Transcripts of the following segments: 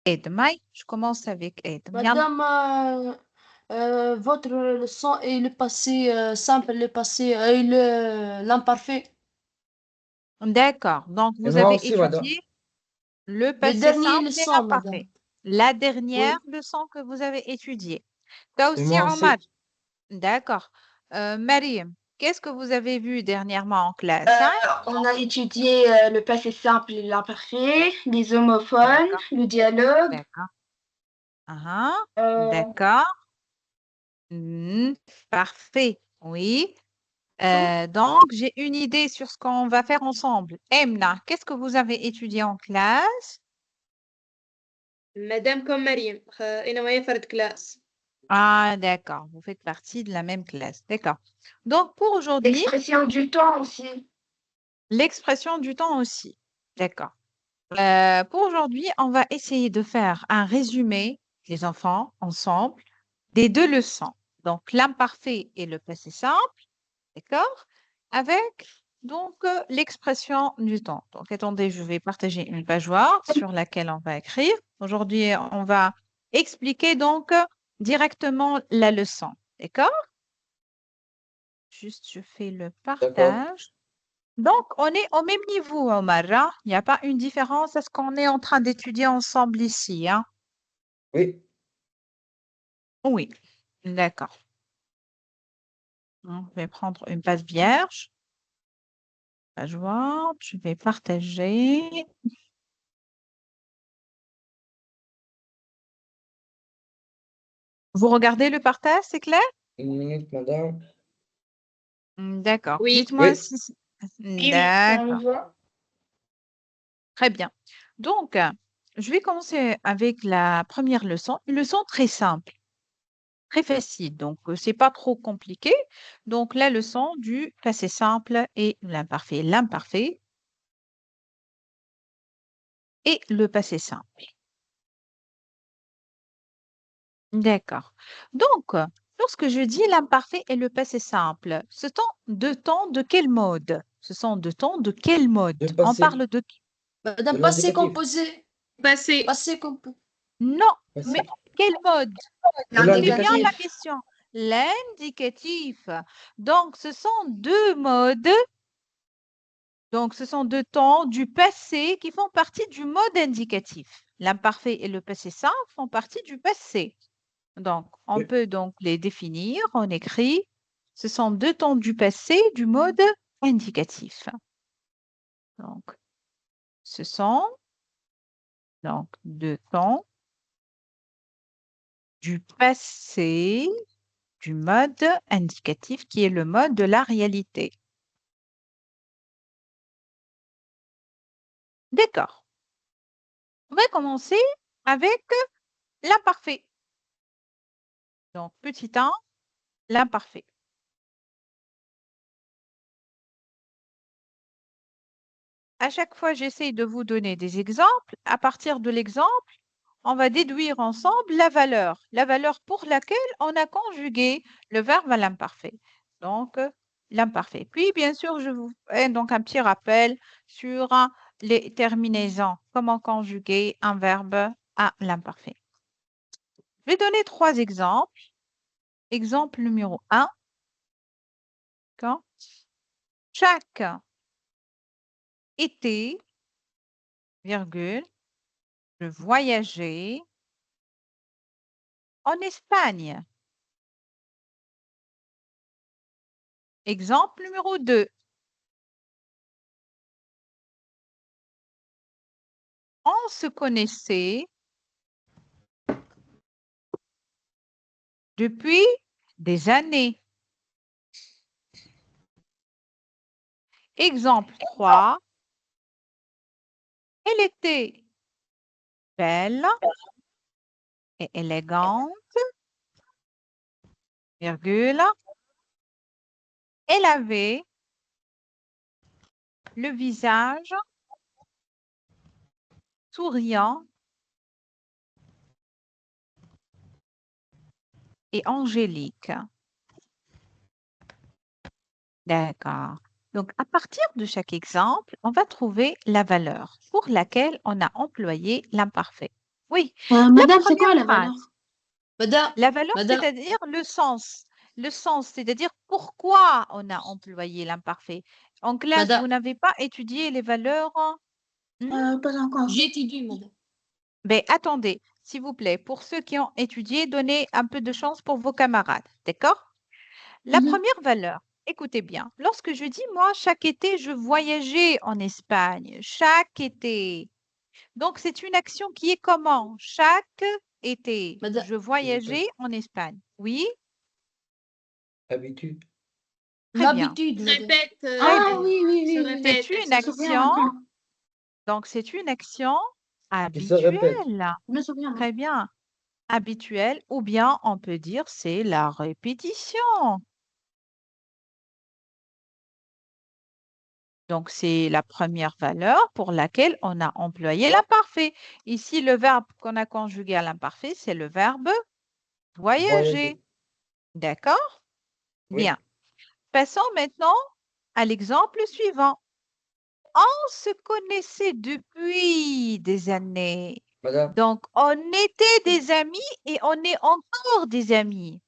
Aide. Maï, je commence avec aide. Yalla. Madame, votre leçon est le passé simple, le passé et l'imparfait. D'accord. Donc, Et vous moi avez aussi, madame. étudié le Le passé dernier simple et leçon, madame. l'imparfait. La dernière Oui. leçon que vous avez étudiée. Toi Et aussi, moi Omar. aussi. D'accord. Mariam, qu'est-ce que vous avez vu dernièrement en classe, hein? On a étudié le passé simple et l'imparfait, les homophones, D'accord. le dialogue. D'accord. Ah, euh, d'accord. Hmm, parfait. Oui. tout. Donc, j'ai une idée sur ce qu'on va faire ensemble. Emna, qu'est-ce que vous avez étudié en classe? مدام كوم مريم أنا وهي فرد كلاس. Ah, d'accord. Vous faites partie de la même classe. D'accord. Donc, pour aujourd'hui, L'expression du temps aussi. l'expression du temps aussi. D'accord. Pour aujourd'hui, on va essayer de faire un résumé, les enfants, ensemble, des deux leçons. Donc, l'imparfait et le passé simple. D'accord? Avec donc l'expression du temps. Donc, attendez, je vais partager une page Word sur laquelle on va écrire. Aujourd'hui, on va expliquer donc directement la leçon. D'accord? Juste, je fais le D'accord. partage. Donc, on est au même niveau, Omar, hein. Il n'y a pas une différence à ce qu'on est en train d'étudier ensemble ici, hein. Oui. Oui, d'accord. Je vais prendre une page vierge. Page Word, je vais partager. Vous regardez le partage, c'est clair? Une minute, madame. D'accord. Oui. Dites-moi Oui. si... Oui, oui, on le D'accord. voit. Très bien. Donc, je vais commencer avec la première leçon. Une leçon très simple, très facile. Donc, c'est pas trop compliqué. Donc, la leçon du passé simple et l'imparfait. L'imparfait et le passé simple. D'accord. Donc, lorsque je dis l'imparfait et le passé simple, ce sont deux temps de quel mode? Ce sont deux temps de quel mode? De On passé. parle de... Madame, De passé l'indicatif. composé. Passé. Passé composé. Non, mais Passé. quel mode? De Écoutez bien la l'indicatif. L'indicatif. question. L'indicatif. Donc, ce sont deux modes. Donc, ce sont deux temps du passé qui font partie du mode indicatif. L'imparfait et le passé simple font partie du passé. Donc, on Oui. peut donc les définir. On écrit, ce sont deux temps du passé du mode indicatif. Donc, ce sont donc deux temps du passé du mode indicatif qui est le mode de la réalité. D'accord. On va commencer avec l'imparfait. Donc, petit 1, l'imparfait. À chaque fois, j'essaye de vous donner des exemples. À partir de l'exemple, on va déduire ensemble la valeur pour laquelle on a conjugué le verbe à l'imparfait. Donc, l'imparfait. Puis, bien sûr, je vous fais donc un petit rappel sur les terminaisons, comment conjuguer un verbe à l'imparfait. Je vais donner trois exemples. Exemple numéro 1. Chaque été, virgule, je voyageais en Espagne. Exemple numéro 2. On se connaissait depuis des années. Exemple 3. Elle était belle et élégante, virgule. Elle avait le visage souriant et angélique. D'accord. Donc, à partir de chaque exemple, on va trouver la valeur pour laquelle on a employé l'imparfait. Oui, la Madame, c'est quoi première la valeur? phrase. Madame, La valeur, madame, c'est-à-dire le sens. Le sens, c'est-à-dire pourquoi on a employé l'imparfait. En classe, madame, vous n'avez pas étudié les valeurs. Pas encore. j'étudie, madame. Mais attendez, s'il vous plaît, pour ceux qui ont étudié, donnez un peu de chance pour vos camarades. D'accord? La Mhm. première valeur, écoutez bien. Lorsque je dis, moi, chaque été, je voyageais en Espagne. Chaque été. Donc, c'est une action qui est comment? Chaque été, Madame, je voyageais en Espagne. Oui, Habitude. très bien. l'habitude, madame. Répète. Très Ah bien. oui, oui, Se oui, oui. répète. C'est Elle une se Je me souviens action, maintenant. donc c'est une action Qui se répète. habituelle. Je me souviens. Très bien. Habituelle, ou bien on peut dire c'est la répétition. Donc, c'est la première valeur pour laquelle on a employé l'imparfait. Ici, le verbe qu'on a conjugué à l'imparfait, c'est le verbe voyager. Voyager. D'accord? Oui. Bien. Passons maintenant à l'exemple suivant. On se connaissait depuis des années. Madame. Donc, on était des amis et on est encore des amis.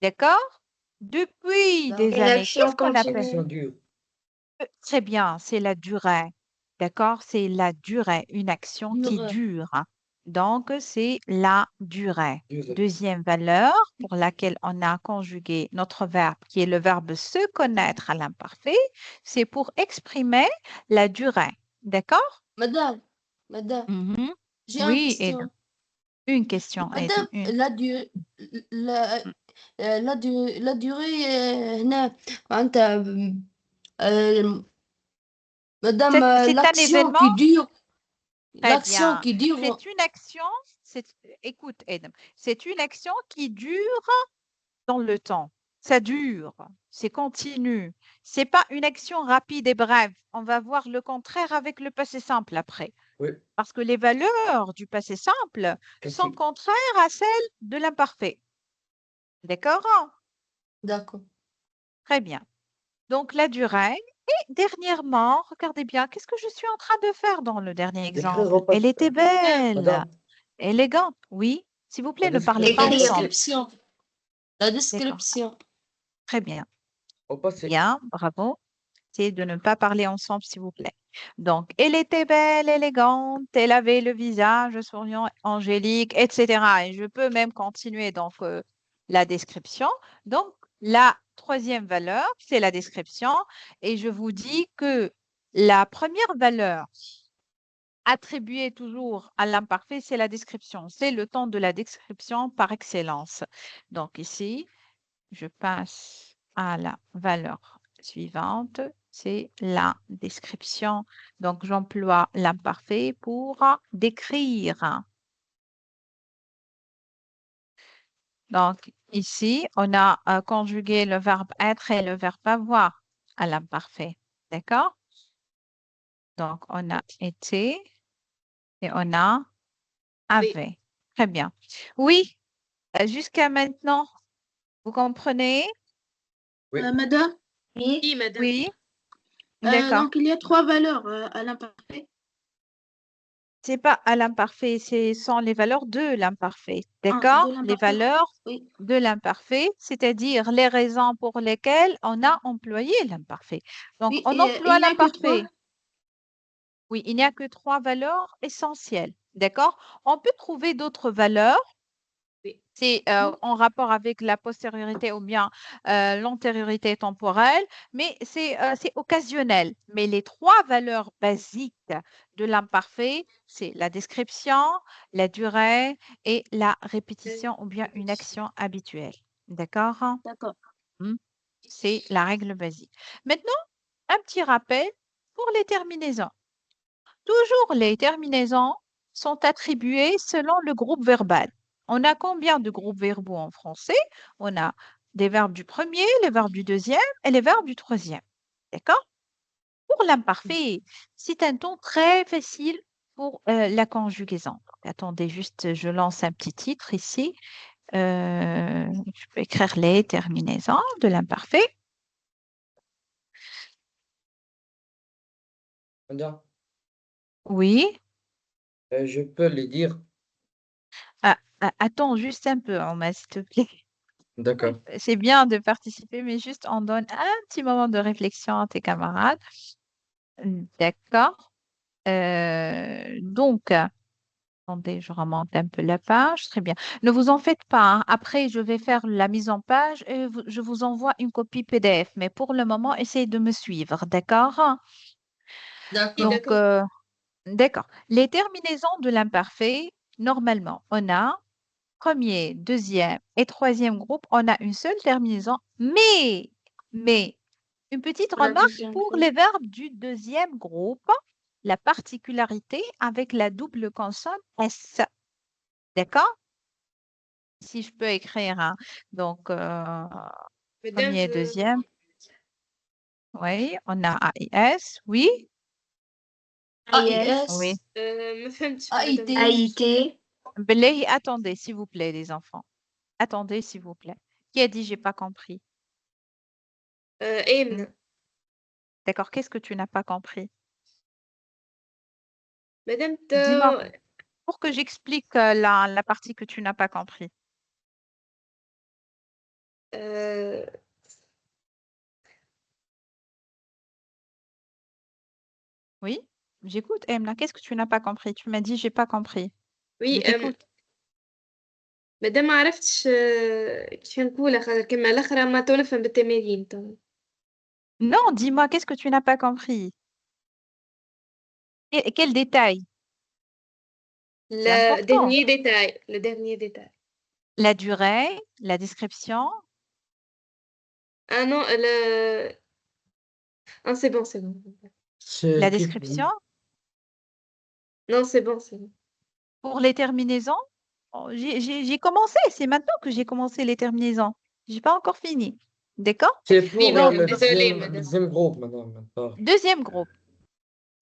D'accord? Depuis des Une années. action Qu'est-ce qu'on appelle? Action dure. Très bien, c'est la durée. D'accord? C'est la durée, une action qui Durée. dure. Donc, c'est la durée. Durée. Deuxième valeur pour laquelle on a conjugué notre verbe, qui est le verbe se connaître à l'imparfait, c'est pour exprimer la durée. D'accord? Madame, Mhm. j'ai une Oui, Ed. question. Une question, Ed. Madame, Une. la, la durée هنا معناتها euh, madame, C'est un l'action événement. qui dure, Très l'action bien. qui dure, C'est une action, écoute, Ed, c'est une action qui dure dans le temps. Ça dure, c'est continu. C'est pas une action rapide et brève. On va voir le contraire avec le passé simple après. Oui. Parce que les valeurs du passé simple sont Classique. contraires à celles de l'imparfait. D'accord? d'accord. Très bien. Donc la durée. Et dernièrement, regardez bien, qu'est-ce que je suis en train de faire dans le dernier D'écrire exemple? au Elle passé. était belle, Madame. élégante. Oui, s'il vous plaît, La ne parlez description pas La au Écrire. ensemble. passé. description, la D'accord, description. très bien. Au passé. Bien, bravo. C'est de ne pas parler ensemble, s'il vous plaît. Donc, elle était belle, élégante, elle avait le visage souriant, angélique, etc. Et je peux même continuer donc la description. Donc, la troisième valeur, c'est la description. Et je vous dis que la première valeur attribuée toujours à l'imparfait, c'est la description. C'est le temps de la description par excellence. Donc, ici, je passe à la valeur suivante, c'est la description. Donc, j'emploie l'imparfait pour décrire. Donc, ici, on a conjugué le verbe être et le verbe avoir à l'imparfait. D'accord? Donc, on a été et on a Oui. avait. Très bien. Oui, jusqu'à maintenant, vous comprenez? Oui. Madame, Oui, Oui, madame. Oui, d'accord. donc il y a trois valeurs à l'imparfait. C'est pas à l'imparfait, ce sont les valeurs de l'imparfait. Ah, D'accord? de Les l'imparfait. valeurs Oui. de l'imparfait, c'est-à-dire les raisons pour lesquelles on a employé l'imparfait. Donc, Oui, on et emploie il n'y a que trois. l'imparfait. Oui, il n'y a que trois valeurs essentielles. D'accord? On peut trouver d'autres valeurs. Oui. C'est en rapport avec la postériorité ou bien l'antériorité temporelle, mais c'est occasionnel. Mais les trois valeurs basiques de l'imparfait, c'est la description, la durée et la répétition ou bien une action habituelle. D'accord? D'accord. Hmm. C'est la règle basique. Maintenant, un petit rappel pour les terminaisons. Toujours les terminaisons sont attribuées selon le groupe verbal. On a combien de groupes verbaux en français? On a des verbes du premier, les verbes du deuxième et les verbes du troisième. D'accord? Pour l'imparfait, c'est un ton très facile pour la conjugaison. Donc, attendez juste, je lance un petit titre ici. Je peux écrire les terminaisons de l'imparfait. Madame. Oui, Je peux les dire. Attends juste un peu, Omar, s'il te plaît. D'accord. C'est bien de participer, mais juste on donne un petit moment de réflexion à tes camarades. D'accord. Donc, attendez, je remonte un peu la page. Très bien. Ne vous en faites pas, hein. Après, je vais faire la mise en page et je vous envoie une copie PDF. Mais pour le moment, essayez de me suivre. D'accord? Oui, D'accord. Donc, d'accord. d'accord. Les terminaisons de l'imparfait, normalement, on a premier, deuxième et troisième groupe, on a une seule terminaison, mais, une petite Pour la remarque deuxième pour fois. les verbes du deuxième groupe, la particularité avec la double consonne S. D'accord? Si je peux écrire, hein. Donc, Madame, premier, deuxième, oui, on a AIS, oui, AIS, oui. AIS, ما فهمتش AIT. madame. AIT, Belay, attendez, s'il vous plaît, les enfants. Attendez, s'il vous plaît. Qui a dit j'ai pas compris? Hmm. آمنة. D'accord, qu'est-ce que tu n'as pas compris? Madame, Dis-moi pour que j'explique la partie que tu n'as pas compris. euh, Oui, j'écoute, Emna. Qu'est-ce que tu n'as pas compris? Tu m'as dit j'ai pas compris. Je oui t'écoute. مادام ما عرفتش كيف نقولها خاطر كيما الأخرى ما تو نفهم بالتمارين تو. Non, dis-moi, qu'est-ce que tu n'as pas compris? Quel détail? C'est Le important. dernier détail, le dernier détail. La durée, la description. Ah non, ah c'est bon, c'est bon. La كيف description. Non, c'est bon, c'est bon. Pour les terminaisons, oh, j'ai commencé. C'est maintenant que j'ai commencé les terminaisons. J'ai pas encore fini. D'accord? C'est Oui, pour Donc, madame, désolée, le madame. deuxième groupe, madame. Pas- deuxième groupe.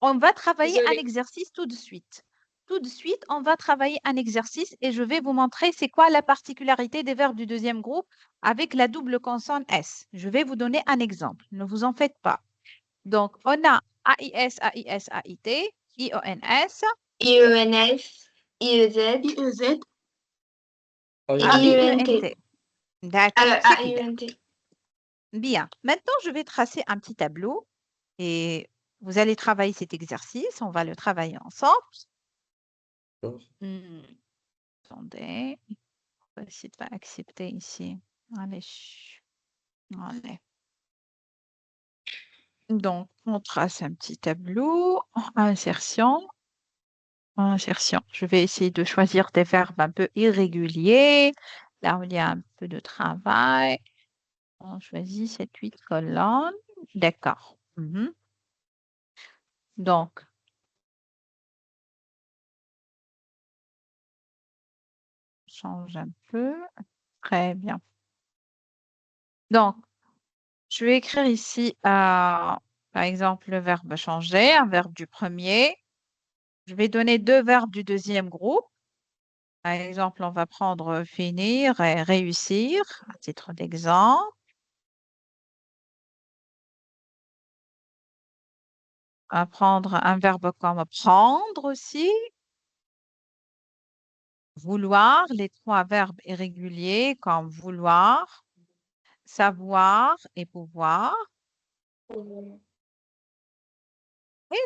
On va travailler un Désolée. exercice tout de suite. Tout de suite, on va travailler un exercice et je vais vous montrer c'est quoi la particularité des verbes du deuxième groupe avec la double consonne S. Je vais vous donner un exemple. Ne vous en faites pas. Donc, on a AIS, AIS, AIT, IONS, IENS, IEZ, IEZ. Ah, et oui. IENT. AIENT. D'accord, c'est clair. AIENT. Bien. Maintenant, je vais tracer un petit tableau et vous allez travailler cet exercice. On va le travailler ensemble. Hmm, Attendez. On va essayer de pas accepter ici. Allez. Allez. Donc, on trace un petit tableau. Insertion. Insertion. Je vais essayer de choisir des verbes un peu irréguliers. Là où il y a un peu de travail. On choisit 7-8 colonnes. D'accord. Mhm. Donc, change un peu. Très bien. Donc, je vais écrire ici, par exemple, le verbe changer, un verbe du premier. Je vais donner deux verbes du deuxième groupe. Par exemple, on va prendre finir et réussir à titre d'exemple. On va prendre un verbe comme prendre aussi. Vouloir, les trois verbes irréguliers comme vouloir, savoir et pouvoir. Et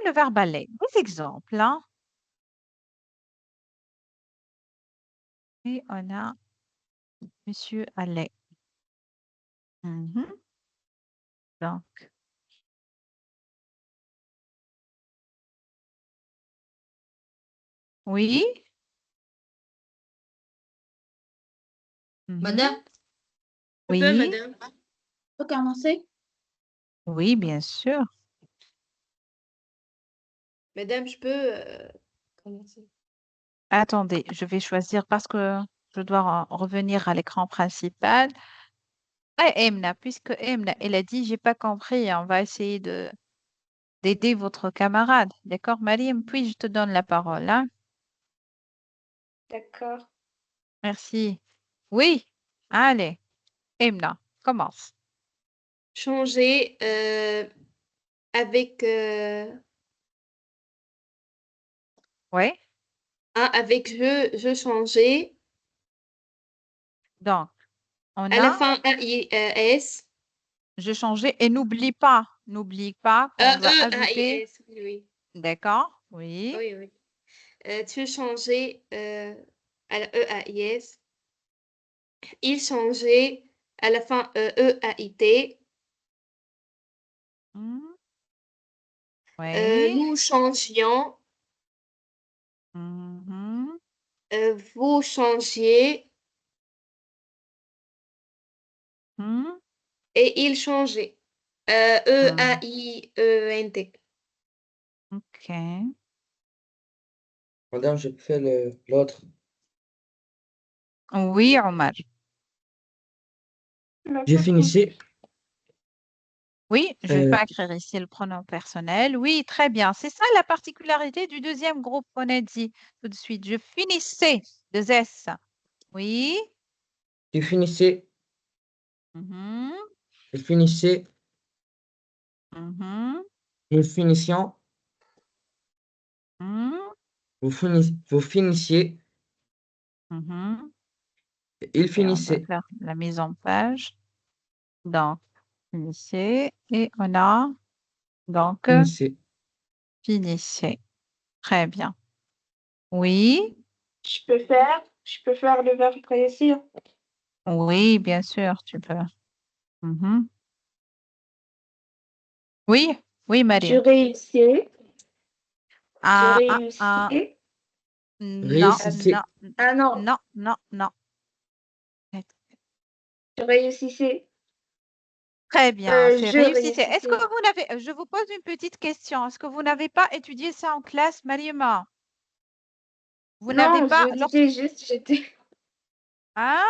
le verbe aller. Des exemples, hein. Et on a Monsieur allait. Mhm. Donc, oui. Mhm. Madame, Je peux, Oui, madame. peut commencer? oui, bien sûr. Madame, je peux commencer. Attendez, je vais choisir parce que je dois revenir à l'écran principal. Ah, Emna, puisque Emna, elle a dit, j'ai pas compris, on va essayer d'aider votre camarade. D'accord, Mariam? Puis je te donne la parole, hein. D'accord. Merci. Oui, allez, Emna, commence. Changer avec Oui, Ah, avec je changer. Donc, on À la a, fin, A-I-S. je changeais et n'oublie pas qu'on va ajouter, E-A-I-S. Oui, oui. d'accord? Oui. Oui, oui. Tu changeais à la E-A-I-S. Il changeait à la fin E-A-I-T. Hmm, oui. Nous changions. Mhm, Vous changiez. hmm, Et il changeait. hmm. E-A-I-E-N-T. Ok. Madame, je fais l'autre. Oui, Omar. J'ai finissé. Oui, je vais Euh, pas écrire ici le pronom personnel. Oui, très bien. C'est ça la particularité du deuxième groupe qu'on a dit tout de suite. Je finissais. Deux S. Oui. j'ai finissé. Mhm, Je finissais. mhm, Nous finissions. mhm, Vous finissiez. mhm. Il Et on va finissait. faire la mise en page. Donc, finissez. Et on a donc Finissez. finissez. Très bien. Oui. Je peux faire le verbe réussir. Oui, bien sûr, tu peux. Mhm. Oui, oui, Je Marie. réussis. Je Ah. réussis. Non, Réussissez. non, Ah non, non, non, non. je réussissais. Très bien, c'est Je réussissez. Est-ce que réussissais. vous n'avez, je vous pose une petite question. Est-ce que vous n'avez pas étudié ça en classe, Mariama? Vous n'avez Non, pas, je disais juste, j'étais. hein,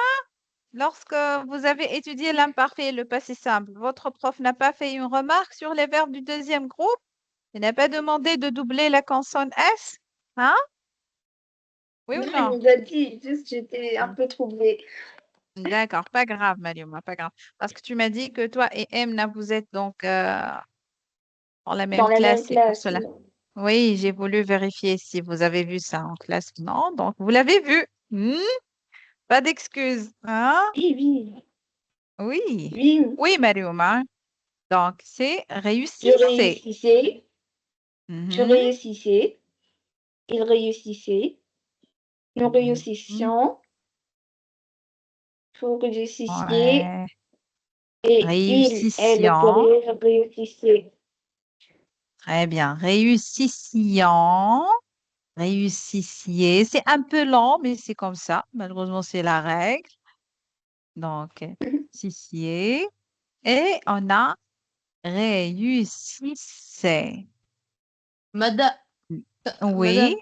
lorsque vous avez étudié l'imparfait et le passé simple, votre prof n'a pas fait une remarque sur les verbes du deuxième groupe? Il n'a pas demandé de doubler la consonne S? Hein? Oui ou Non, il non? nous a dit, juste, j'étais un peu troublée. D'accord, pas grave, Mariama, pas grave. Parce que tu m'as dit que toi et Emna, vous êtes donc dans la Dans même la classe, même c'est pour classe. cela. Oui, j'ai voulu vérifier si vous avez vu ça en classe. Non, donc vous l'avez vu. Hmm, pas d'excuses. Hein? Oui, oui, Oui. oui. Oui, Mariama. Donc, c'est Je réussissez. réussissais. Je Mhm, réussissais. Il réussissait. Nous mhm. réussissions. Vous réussissiez. Ouais. Et elle Réussissions. réussissait. Très bien. Réussissions. Réussissiez. C'est un peu lent, mais c'est comme ça. Malheureusement, c'est la règle. Donc, sissiez. Et on a réussissez. Madame, Oui.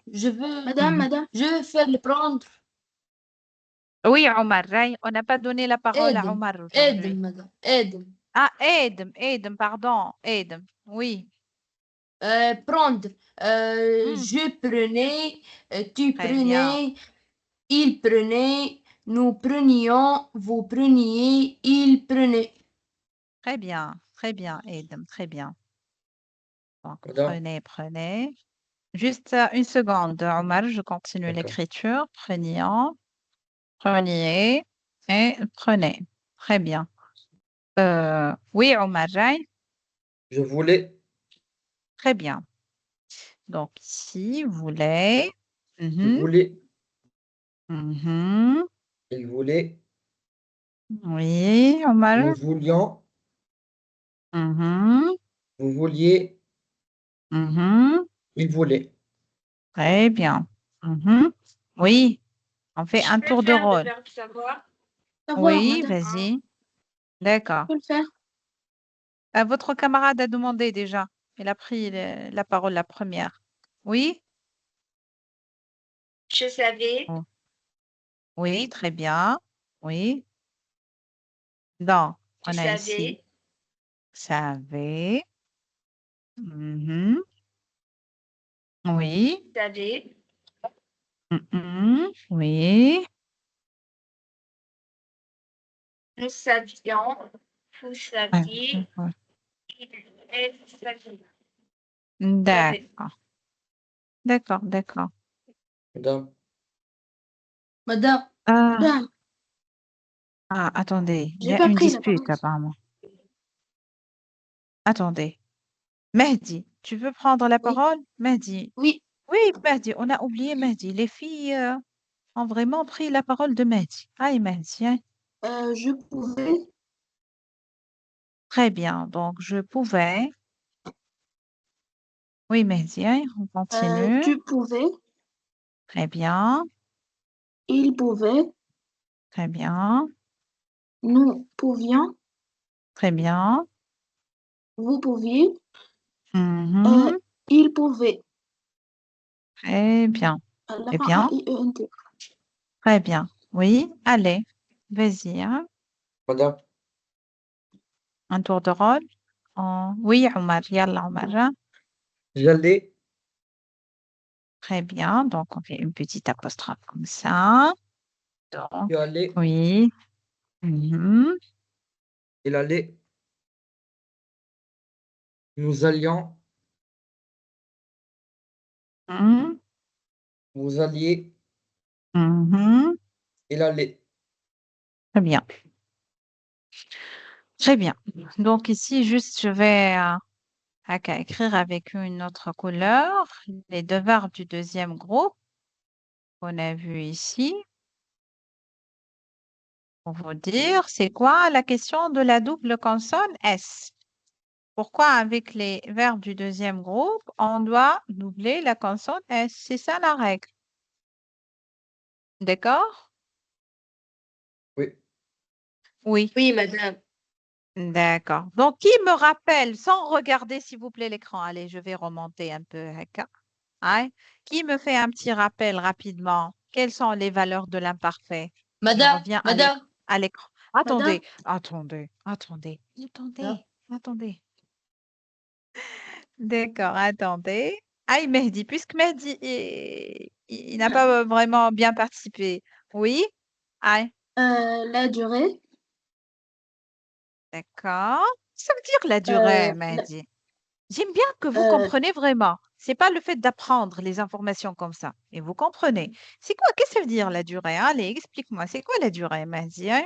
madame, Mhm. Madame. je veux faire le prendre. Oui, Omar. On n'a pas donné la parole à Aide, Omar aide, aujourd'hui. madame, aide. Ah, Edem, pardon. Edem. Oui. Prendre. Hmm, Je prenais, tu très bien. prenais, il prenait, nous prenions, vous preniez, il prenait. Très bien, Edem. Très bien. Donc, Madame. prenez. Juste une seconde, Omar. Je continue D'accord. l'écriture. Preniez et prenez. Très bien. Oui, Omar. Je voulais. Très bien. Donc, ici, voulez. Il Mhm, voulait. mhm. Il voulait. Oui, Omar. Nous voulions. Mhm, Vous vouliez. mhm. Il voulait. Très bien. Mhm. Oui, on fait Je un peux tour de faire le rôle. verbe savoir. Savoir, Oui, madame. vas-y. Je D'accord. peux le faire. Votre camarade a demandé déjà. Il a pris la parole la première. Oui? Je savais. Oh, oui, très bien. Oui. Donc, Tu on a ici savais. savait. Mhm. Oui. Tu savais. Mhm. Oui. Nous savions. Vous Ouais, saviez. ouais. Elle savait. Savait. D'accord. D'accord, d'accord. Madame. Madame. Ah, Ben, attendez, il y j'ai a pas une pris la dispute parole. apparemment. Attendez. Mehdi, tu veux prendre la Oui, parole? Mehdi. oui, Oui, Mehdi, on a oublié Mehdi. Les filles ont vraiment pris la parole de Mehdi. Aïe, Mehdi, hein. je pouvais, Très bien. Donc, je pouvais. Oui, Mehdi, hein, on continue. tu pouvais, Très bien, il pouvait, très bien, nous pouvions, très bien. vous pouviez, Mhm, il pouvait. très bien. La Eh fin bien, A-I-E-N-T. très bien. Oui, allez, vas-y, hein. Madame. Un tour de rôle. Oui, Omar, yalla, Omar, hein. J'allais. Très bien. Donc, on fait une petite apostrophe comme ça. Donc, Tu allais. oui. Mhm, Il allait. Nous allions. mhm, Vous alliez. mhm. Il allait. Très bien. Très bien. Donc, ici, juste, je vais écrire avec une autre couleur les deux verbes du deuxième groupe qu'on a vu ici. Pour vous dire, c'est quoi la question de la double consonne S? Pourquoi avec les verbes du deuxième groupe, on doit doubler la consonne S? C'est ça la règle. D'accord? Oui. Oui. Oui, madame. D'accord. Donc, qui me rappelle, sans regarder s'il vous plaît l'écran, allez, je vais remonter un peu, Heka. Hein? Qui me fait un petit rappel rapidement? Quelles sont les valeurs de l'imparfait? Je Madame. reviens Madame. à l'écran. Madame. Attendez. D'accord, attendez. Aïe, Mehdi, puisque Mehdi, il n'a pas vraiment bien participé. Oui? Aïe, La durée, d'accord. Ça veut dire la euh, durée, la- Mehdi. J'aime bien que vous euh, comprenez vraiment. C'est pas le fait d'apprendre les informations comme ça. Et vous comprenez. C'est quoi? Qu'est-ce que ça veut dire la durée? Allez, explique-moi. C'est quoi la durée, Mehdi, hein?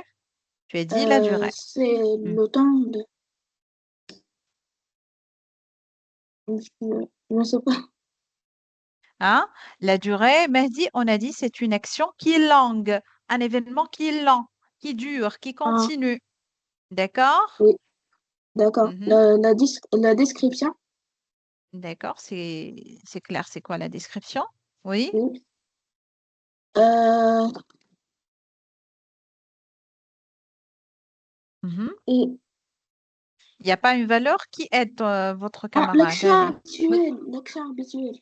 Tu as dit la durée. c'est Hmm. le temps de... Je ne sais pas. Hein? La durée, Mehdi, on a dit c'est une action qui est longue, un événement qui est lent, qui dure, qui Ah, continue. D'accord? oui, d'accord. Mhm. La description, D'accord, c'est clair. C'est quoi la description? Oui. oui. Euh, Mhm. et, Il n'y a pas une valeur qui aide votre camarade. Allez. l'action habituel.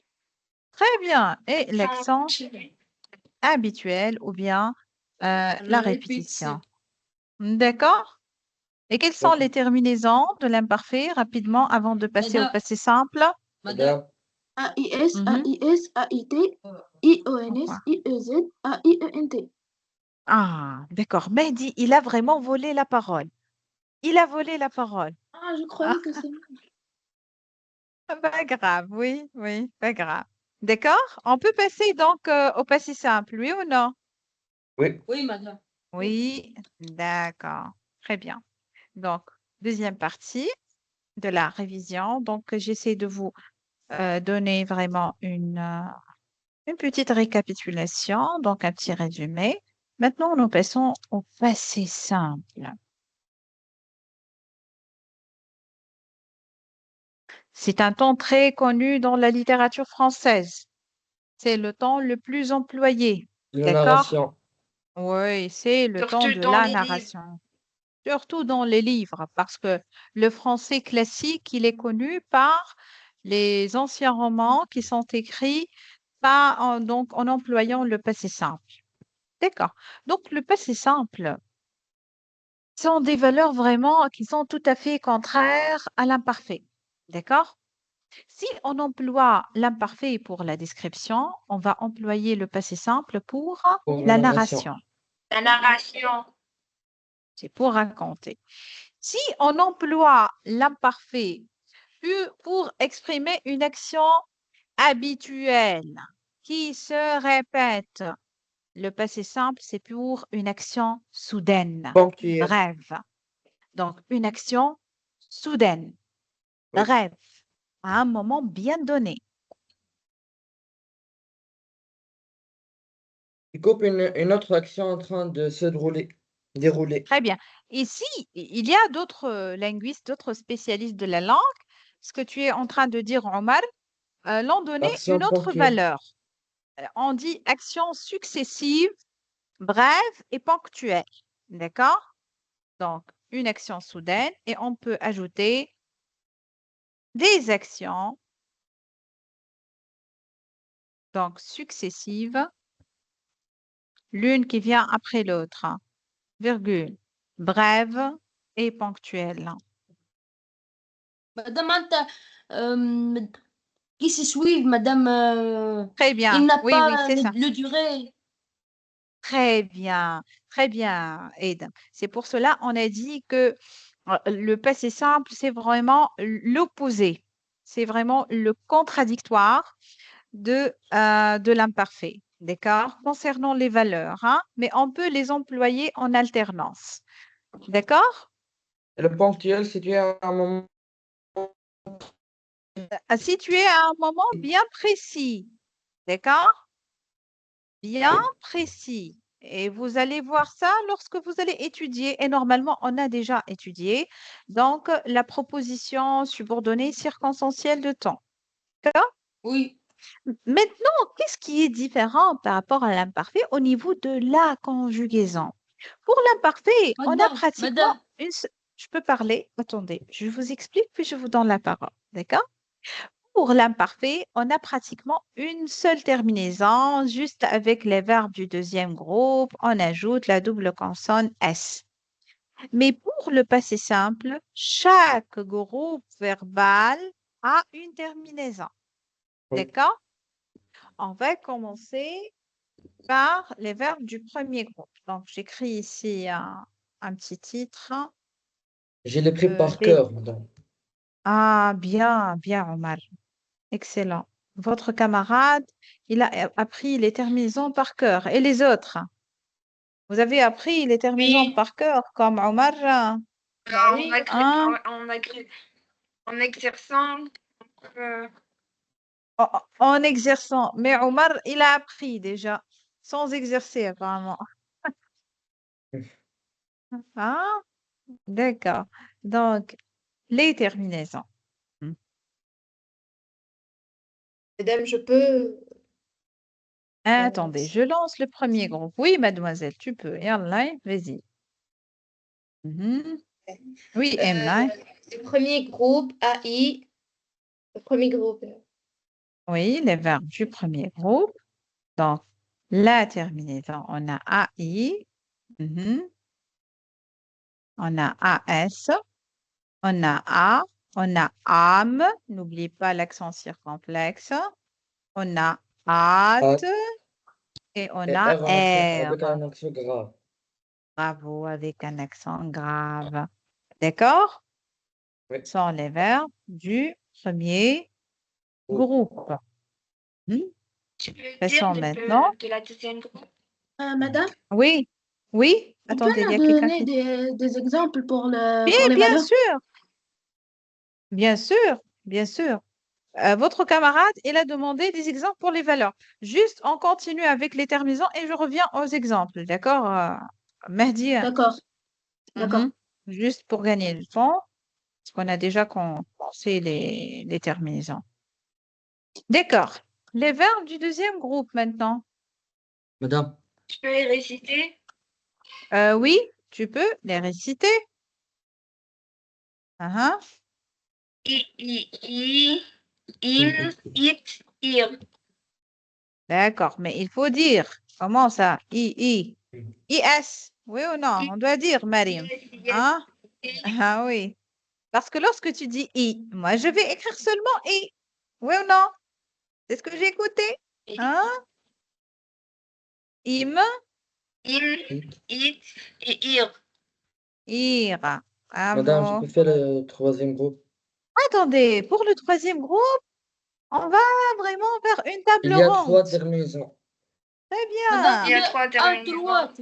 Très bien. Et l'accent habituel ou bien la répétition. D'accord? Et quelles sont les D'accord. terminaisons de l'imparfait rapidement avant de passer au Madame. passé simple? Madame. A-I-S, Mhm. A-I-S, A-I-T, I-O-N-S, Pourquoi? I-E-Z, A-I-E-N-T. Ah, d'accord. Mehdi, il a vraiment volé la parole. Il a volé la parole. Ah, je Ah, croyais que c'est... pas grave, oui, pas grave. D'accord? On peut passer donc au passé simple, oui ou non? Oui. Oui, madame. Oui, d'accord. Très bien. Donc, deuxième partie de la révision. Donc, j'essaie de vous donner vraiment une petite récapitulation, donc un petit résumé. Maintenant, nous passons au passé simple. C'est un temps très connu dans la littérature française. C'est le temps le plus employé. La D'accord? narration. Oui, c'est le temps Surtout de dans la les livres. narration. Surtout dans les livres, parce que le français classique, il est connu par les anciens romans qui sont écrits donc, en employant le passé simple. D'accord. Donc, le passé simple sont des valeurs vraiment qui sont tout à fait contraires à l'imparfait. D'accord? Si on emploie l'imparfait pour la description, on va employer le passé simple pour Pour la la narration. narration. La narration. C'est pour raconter. Si on emploie l'imparfait pour exprimer une action habituelle, qui se répète. Le passé simple, c'est pour une action soudaine, Ponctuel. brève. Donc, une action soudaine, Oui. brève, à un moment bien donné. Il coupe une autre action en train de se dérouler. Très bien. Ici, il y a d'autres linguistes, d'autres spécialistes de la langue. Ce que tu es en train de dire, Omar, l'ont donné Action une autre ponctuelle. valeur. On dit action successive, brève et ponctuelle. D'accord? Donc, une action soudaine et on peut ajouter des actions donc successives, l'une qui vient après l'autre, virgule, brève et ponctuelle. Madame Anta, qui se suivent, madame, Très bien. il n'a Oui, oui, pas c'est ça. le durée. Très bien, Aide. C'est pour cela on a dit que le passé simple, c'est vraiment l'opposé. C'est vraiment le contradictoire de l'imparfait. D'accord? Concernant les valeurs, hein, mais on peut les employer en alternance. D'accord? Et le ponctuel, si tu es à un moment. Situé à un moment bien précis. D'accord? Bien précis. Et vous allez voir ça lorsque vous allez étudier. Et normalement, on a déjà étudié. Donc, la proposition subordonnée circonstancielle de temps. D'accord? Oui. Maintenant, qu'est-ce qui est différent par rapport à l'imparfait au niveau de la conjugaison? Pour l'imparfait, on a pratiquement Madame, une... Je peux parler? Attendez, je vous explique, puis je vous donne la parole. D'accord? Pour l'imparfait, on a pratiquement une seule terminaison, juste avec les verbes du deuxième groupe, on ajoute la double consonne S. Mais pour le passé simple, chaque groupe verbal a une terminaison. Oui. D'accord? On va commencer par les verbes du premier groupe. Donc, j'écris ici un petit titre. Je l'ai pris par Les- cœur, madame. Ah, bien, bien, Omar. Excellent. Votre camarade, il a appris les terminaisons par cœur. Et les autres? Vous avez appris les terminaisons Oui. par cœur, comme Omar? En, oui. Hein? en exerçant, euh, En exerçant. Mais Omar, il a appris déjà, sans exercer apparemment. Ah, d'accord. Donc, les terminaisons. Madame, je peux. Attendez, je lance le premier groupe. Oui, mademoiselle, tu peux. Yallah, vas-y. Mhm. Oui, Emna. Le premier groupe, AI. Le premier groupe. Oui, les verbes du premier groupe. Donc, la terminaison, on a AI. Mhm. On a AS. On a A. On a âme. N'oublie pas l'accent circonflexe. On a hâte. Et on Et a R avec R. un accent grave. Bravo, avec un accent grave. D'accord? Oui. Ce sont les verbes du premier groupe. Hmm? tu peux dire Passons maintenant. de la deuxième groupe. Madame, Oui, oui. vous pouvez Attendez, il y nous a quelqu'un donner qui... des exemples pour Bien, les bien valeurs? sûr, bien sûr, bien sûr. Votre camarade, il a demandé des exemples pour les valeurs. Juste, on continue avec les terminaisons et je reviens aux exemples. D'accord, Mehdi? D'accord, d'accord. Mhm. Juste pour gagner du temps, parce qu'on a déjà commencé les terminaisons. D'accord. Les verbes du deuxième groupe maintenant. Madame, Tu peux les réciter? Oui, tu peux les réciter. Ah, I, im, it, ir. D'accord, mais il faut dire. Comment ça? IS. Oui ou non? On doit dire, Mariam. Hein? Ah oui. Parce que lorsque tu dis I, moi, je vais écrire seulement I. Oui ou non? C'est ce que j'ai écouté. Hein? Im, Im, it et ir. ir. madame, je Bravo. peux faire le troisième groupe. Attendez, pour le troisième groupe, On va vraiment faire une Il table y a 3 ronde. terminaisons. Très Madame, Il y bien. a 3 un, terminaisons. trois.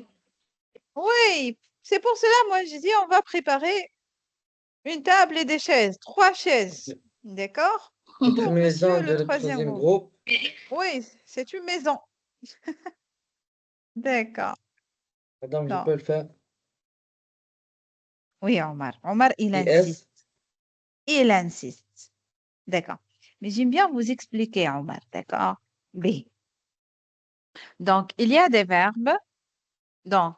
Oui, c'est pour cela, moi, je dis, on va préparer une table et des chaises, 3 chaises. D'accord? La Pour terminaison monsieur de le le troisième troisième groupe. groupe. Oui, c'est une maison. D'accord. Madame, je Non. peux le faire. Oui, Omar. Omar, il Et insiste. S. Il insiste. D'accord. Mais j'aime bien vous expliquer, Omar. D'accord? B. Donc, il y a des verbes donc,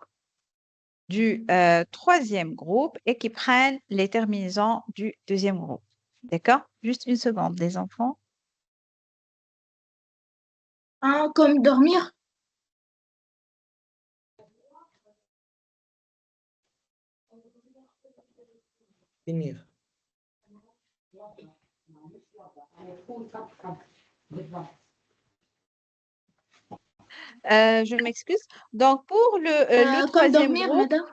du troisième groupe et qui prennent les terminaisons du deuxième groupe. D'accord? Juste une seconde, les enfants. Ah, comme dormir? Finir. Je m'excuse. Donc, pour le Comme troisième dormir, groupe, madame?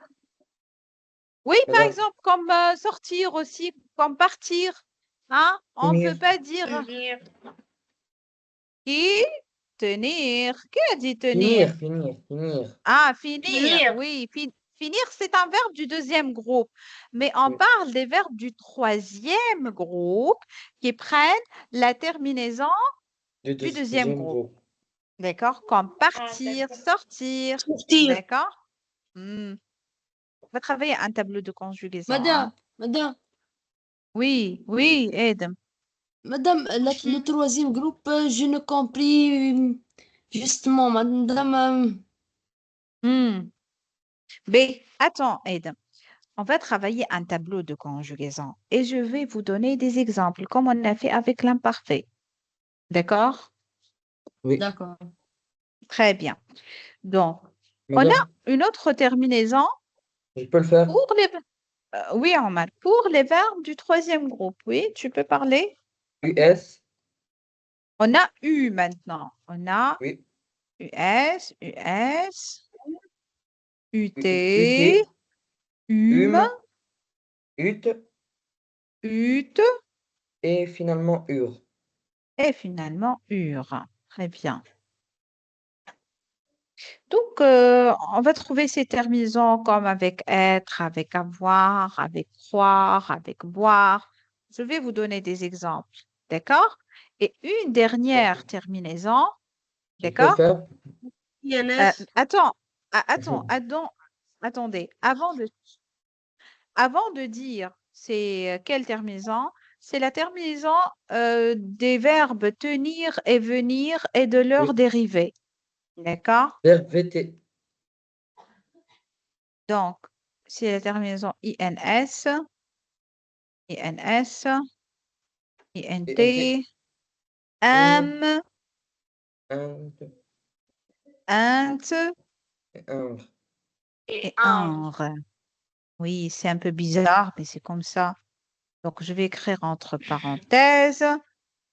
oui, par Madame, exemple, comme sortir aussi, comme partir. Hein? On ne peut finir. pas dire Tenir. qui, tenir. Qui a dit Finir, tenir? finir, finir. Ah, finir. Finir. Oui, finir, c'est un verbe du deuxième groupe. Mais on Oui. parle des verbes du troisième groupe qui prennent la terminaison Du du deuxième deuxième groupe. groupe. D'accord? Comme Ah, partir, d'accord. sortir. Sortir. D'accord? Hmm. On va travailler un tableau de conjugaison. Madame, Hein. madame, Oui, oui, Edem. madame, le troisième groupe, je ne compris justement, madame. Hmm. B, attends, Edem. On va travailler un tableau de conjugaison et je vais vous donner des exemples comme on a fait avec l'imparfait. D'accord? Oui. D'accord. Très bien. Donc, on a Madame, une autre terminaison je peux le faire. pour les... oui, Omar, pour les verbes du troisième groupe. Oui, tu peux parler. US. On a U maintenant. On a Oui. US, US, UT, UT. UM, UT. UT Et finalement UR. et finalement UR. Très bien. Donc, on va trouver ces terminaisons comme avec être, avec avoir, avec croire, avec boire. Je vais vous donner des exemples. D'accord? Et une dernière terminaison. Je peux le D'accord? faire. INS. Attends, attendez. Avant de dire c'est quelle terminaison, c'est la terminaison des verbes tenir et venir et de leurs Oui. dérivés. D'accord? Verbe VT. Donc, c'est la terminaison INS, INS, INT, ENT. AM, And. INT Et un. et Un. INR. Oui, c'est un peu bizarre, mais c'est comme ça. Donc, je vais écrire entre parenthèses.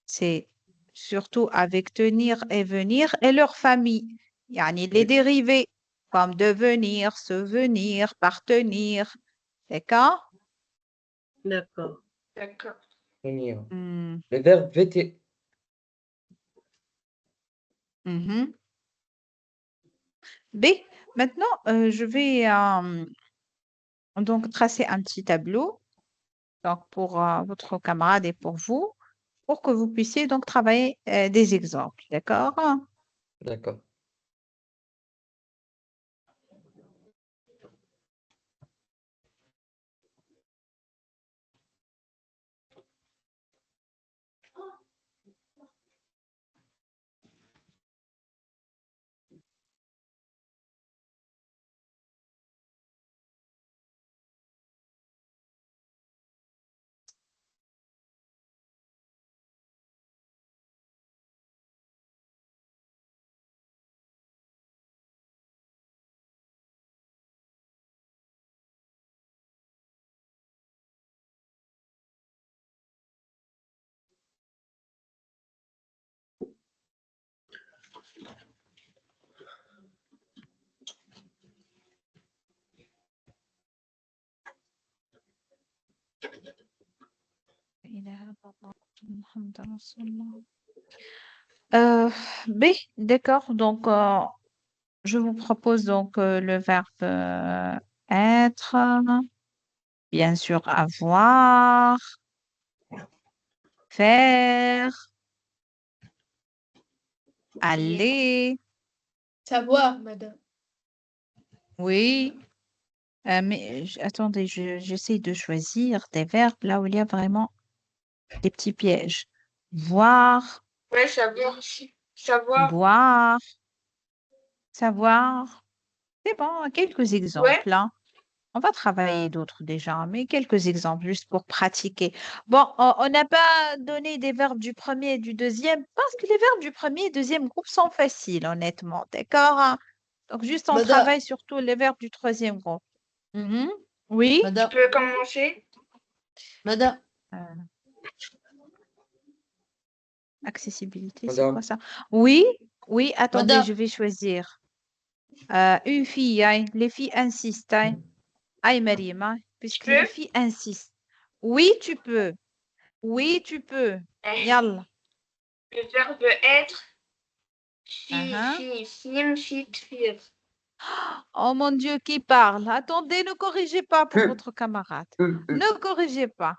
C'est surtout avec tenir et venir et leur famille. Yani les Oui. dérivés, comme devenir, souvenir, partenir. D'accord? D'accord. D'accord. Finir. Hmm, Le verbe VT. mhm. B. Maintenant, je vais donc tracer un petit tableau donc pour votre camarade et pour vous, pour que vous puissiez donc travailler des exemples. D'accord? D'accord. إله إلا الله محمد رسول الله Euh, B, d'accord. Donc, je vous propose donc le verbe être, bien sûr, avoir, faire, aller, Savoir, madame. oui. Mais attendez, j'essaie de choisir des verbes là où il y a vraiment des petits pièges. Voir, Ouais, savoir aussi. Savoir. boire, savoir. C'est bon, quelques Ouais. exemples, hein. On va travailler d'autres déjà, mais quelques exemples juste pour pratiquer. Bon, on n'a pas donné des verbes du premier et du deuxième parce que les verbes du premier et deuxième groupe sont faciles, honnêtement. D'accord? Hein. Donc, juste on Madame, travaille surtout les verbes du troisième groupe. Mhm. Oui? Tu madame, peux commencer? madame, Euh, accessibilité, c'est quoi Madame, ça? Oui? Oui, attendez, je madame, vais choisir. Une fille, hein, les filles insistent. Hein. Aïe, Marim, hein, Tu puisque les peux? filles insistent. Oui, tu peux. Oui, tu peux. Yalla. Le verbe être. Uhum. Sim, fit, fir. Oh mon Dieu, qui parle? Attendez, ne corrigez pas pour hu, votre camarade. hu. Ne corrigez pas.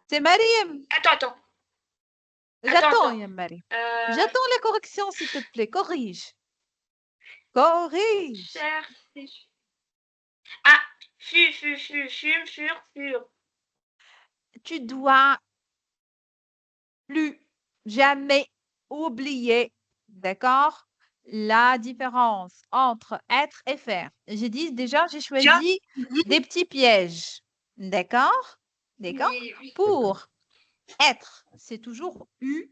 C'est Mariam. Attends. J'attends, Attends. ya Mariam. Euh, J'attends la correction, s'il te plaît. Corrige. Corrige. cher, ah, fur. Tu dois plus jamais oublier, d'accord, la différence entre être et faire. J'ai dit déjà, j'ai Tiens. choisi des petits pièges. D'accord? D'accord? Oui. D'accord. Pour être, c'est toujours U,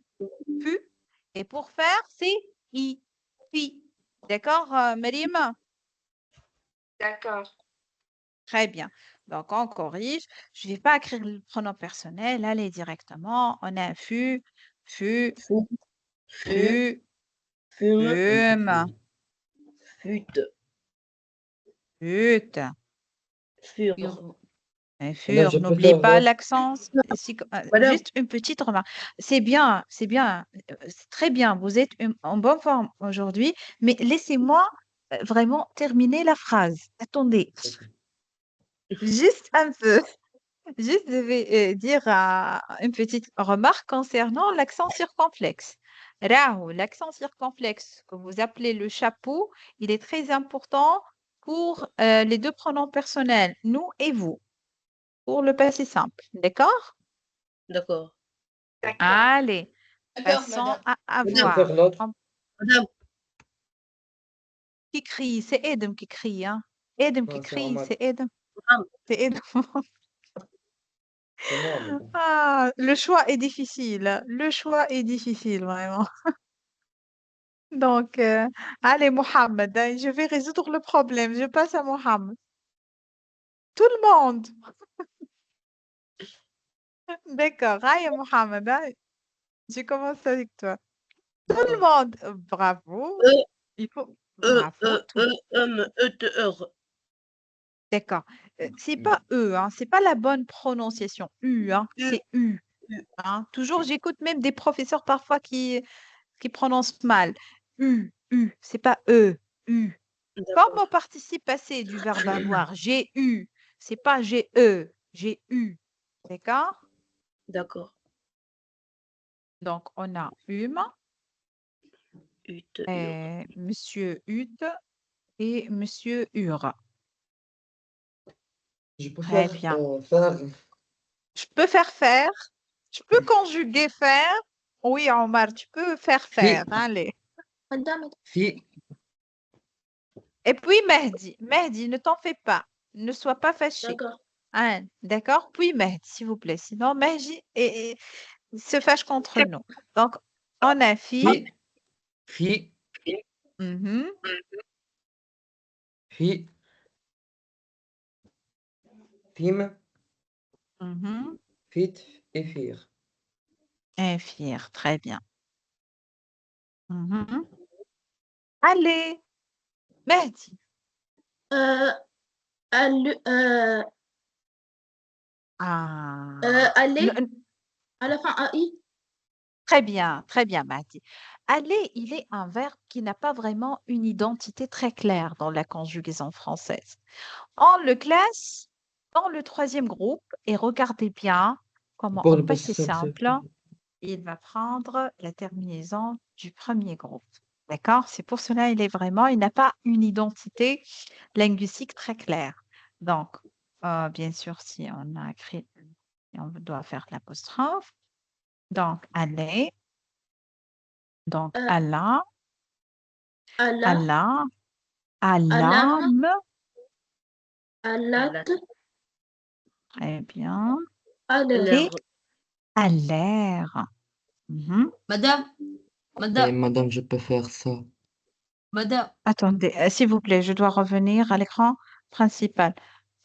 pu. Et pour faire, c'est I, fi. D'accord, Marim? D'accord. Très bien. Donc, on corrige. Je ne vais pas écrire le pronom personnel. Allez directement. On a fu, fu, fu, fu, fume, fume, fut, fut, fur. et Madame, fur. je peux N'oublie pas savoir. l'accent. Madame, Juste une petite remarque. C'est bien, c'est très bien. Vous êtes en bonne forme aujourd'hui, mais laissez-moi vraiment terminer la phrase. Attendez, juste un peu. Juste, je vais dire une petite remarque concernant l'accent circonflexe. Rahou, l'accent circonflexe que vous appelez le chapeau, il est très important pour les deux pronoms personnels, nous et vous, pour le passé simple. D'accord? d'accord. D'accord. Allez, D'accord, passons madame. à Je peux Madame, faire avoir. l'autre. madame, Qui crie? C'est Edem qui crie, hein? Edem qui Non, c'est crie, Omar. c'est Edem. madame, C'est Edem. C'est moi, madame. Ah, le choix est difficile. Le choix est difficile, vraiment. Donc, allez, Mohamed, hein, je vais résoudre le problème. Je passe à Mohamed. Tout le monde. D'accord. Allez, Mohamed, hein, je commence avec toi. Tout le D'accord. monde. Bravo. e, Il faut. Bravo. heure. D'accord. C'est U. pas E, hein, c'est pas la bonne prononciation. U, hein, U, c'est U. U. Hein. Toujours, j'écoute même des professeurs parfois qui prononcent mal. U, U. C'est pas E. U. Comme D'accord, au participe passé du verbe avoir, j'ai eu, c'est pas j'ai eu. D'accord? d'accord. Donc, on a Heure. monsieur Hutte et monsieur Ur. Je peux Très faire bien. faire. Je peux faire faire. Je peux conjuguer faire. Oui, Omar, tu peux faire faire. Fi. Allez. Madame, Fi. Et puis Mehdi. Mehdi, ne t'en fais pas. Ne sois pas fâché. d'accord. Hein, d'accord? Puis Mehdi, s'il vous plaît. Sinon, Mehdi se fâche contre nous. Donc, on a Fi. fille. Fi. Mhm, Fi. Fim. mhm. Fit. Et fir. Et fier, très bien. Mhm. Allez, Mehdi. Euh, Ah. aller, Ne- à la fin, AI. très bien, Mahdi. Aller, il est un verbe qui n'a pas vraiment une identité très claire dans la conjugaison française. On le classe dans le troisième groupe et regardez bien comment Pour au le passé passé simple, simple, il va prendre la terminaison du premier groupe. D'accord? C'est pour cela il n'a pas une identité linguistique très claire. Donc, bien sûr, si on a écrit, on doit faire l'apostrophe. Donc, aller, donc Euh, Allah, Allah, Allah, Alam, alam, Alat, très bien, Alert. et à l'air. Mhm. Madame, et madame, madame, je peux faire ça. madame. Attendez, s'il vous plaît, je dois revenir à l'écran principal.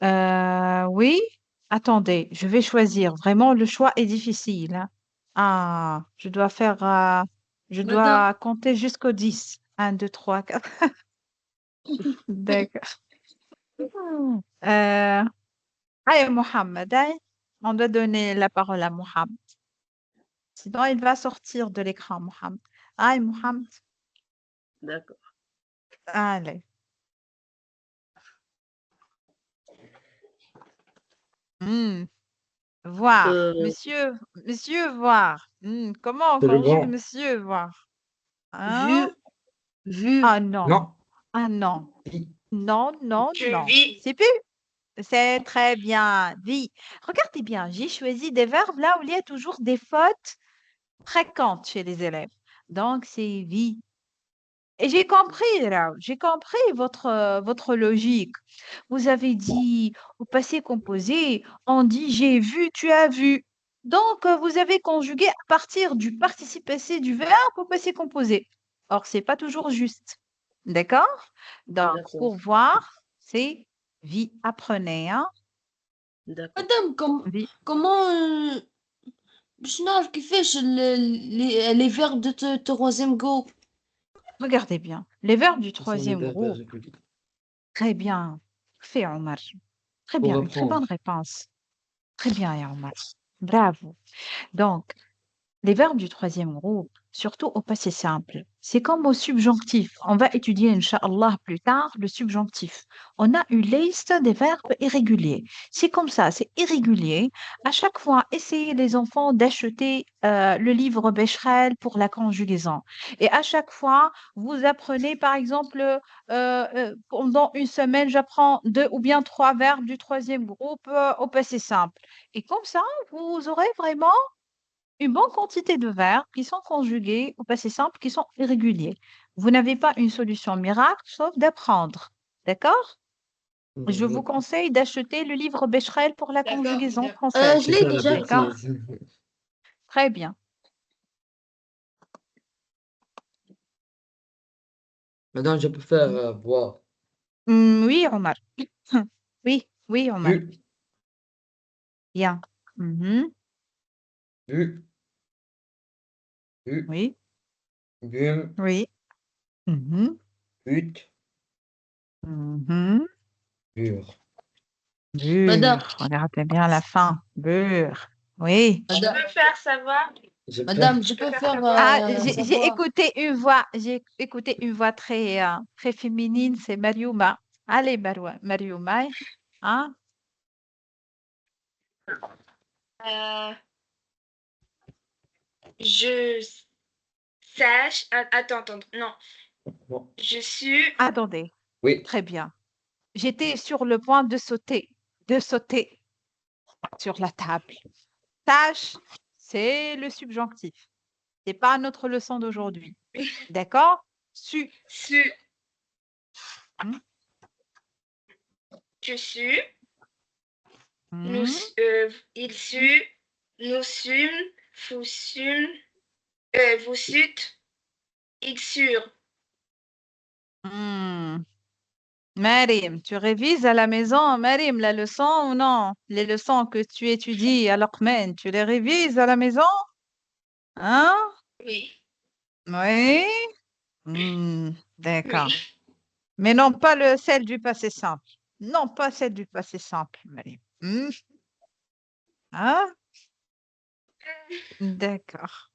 Oui, attendez, je vais choisir. Vraiment, le choix est difficile, hein. Ah, je Madame, dois compter jusqu'au 10. 1, 2, 3, 4. D'accord. Allez, Mohamed, allez. On doit donner la parole à Mohamed. Sinon, il va sortir de l'écran, Mohamed. Allez, Mohamed. d'accord. Allez. Hmm. Voir. Euh, Monsieur, voir. Comment on C'est le conjugue grand. monsieur, voir? vu, Hein? vu, Ah non. Non. Ah non. Oui. Non, non, Je non. vis. C'est plus. C'est très bien. Vie. Regardez bien, j'ai choisi des verbes là où il y a toujours des fautes fréquentes chez les élèves. Donc, c'est vie. Et j'ai compris, là, j'ai compris votre logique. Vous avez dit au passé composé, on dit j'ai vu, tu as vu. Donc, vous avez conjugué à partir du participe passé du verbe au passé composé. Or, c'est pas toujours juste. D'accord? Donc, d'accord. pour voir, c'est vie. Apprenez, hein? Madame, Vie. comment باش نعرف كيفاش les verbes de troisième groupe. Regardez bien. Les verbes du Ce sont les troisième verbes groupe. irréguliers. Très bien. Fait, Omar. Très Pour bien. Une très reprendre. bonne réponse. Très bien, ya Omar. Bravo. Donc, les verbes du troisième groupe, surtout au passé simple, c'est comme au subjonctif. On va étudier, Inch'Allah, plus tard, le subjonctif. On a une liste des verbes irréguliers. C'est comme ça, c'est irrégulier. À chaque fois, essayez les enfants d'acheter le livre Becherel pour la conjugaison. Et à chaque fois, vous apprenez, par exemple, pendant une semaine, j'apprends 2 ou bien 3 verbes du troisième groupe au passé simple. Et comme ça, vous aurez vraiment une bonne quantité de verbes qui sont conjugués au passé simple, qui sont irréguliers. Vous n'avez pas une solution miracle, sauf d'apprendre. D'accord? Je vous conseille d'acheter le livre Becherel pour la D'accord, conjugaison d'accord. française. Je l'ai C'est ça la déjà. D'accord? bêtise. Très bien. Madame, je peux faire boire. Oui, Omar. Oui, oui, Omar. Bu. Bien. Mhm. Bu. Bu. Oui, Bum. oui. Mhm. But. Mhm. Bur. Madame, Beurre. Regardez bien la fin. Beurre. Oui. Je madame, peux faire savoir. Je peux. madame, je Je peux peux faire faire savoir. Ah, j'ai savoir. écouté une voix, j'ai écouté une voix très féminine, c'est Mariouma. Allez, Mariouma, hein? Euh, je sache. Attends, attends. Non. Bon. Je suis. Attendez, Oui. très bien. J'étais sur le point de sauter sur la table. Tâche, c'est le subjonctif. C'est pas notre leçon d'aujourd'hui. D'accord? Su. Su. Hmm, Tu suis. Nous. hmm, Il sut. Nous sûmes. Vous sûmes. Vous sûtes. Ils surent. hmm. Marim, tu révises à la maison, Marim, la leçon ou non? Les leçons que tu étudies à l'Oqmen, tu les révises à la maison? Hein? Oui. Oui? Hmm, d'accord. Oui. Mais non pas celle du passé simple. Non, pas celle du passé simple, Marim. Hein? D'accord.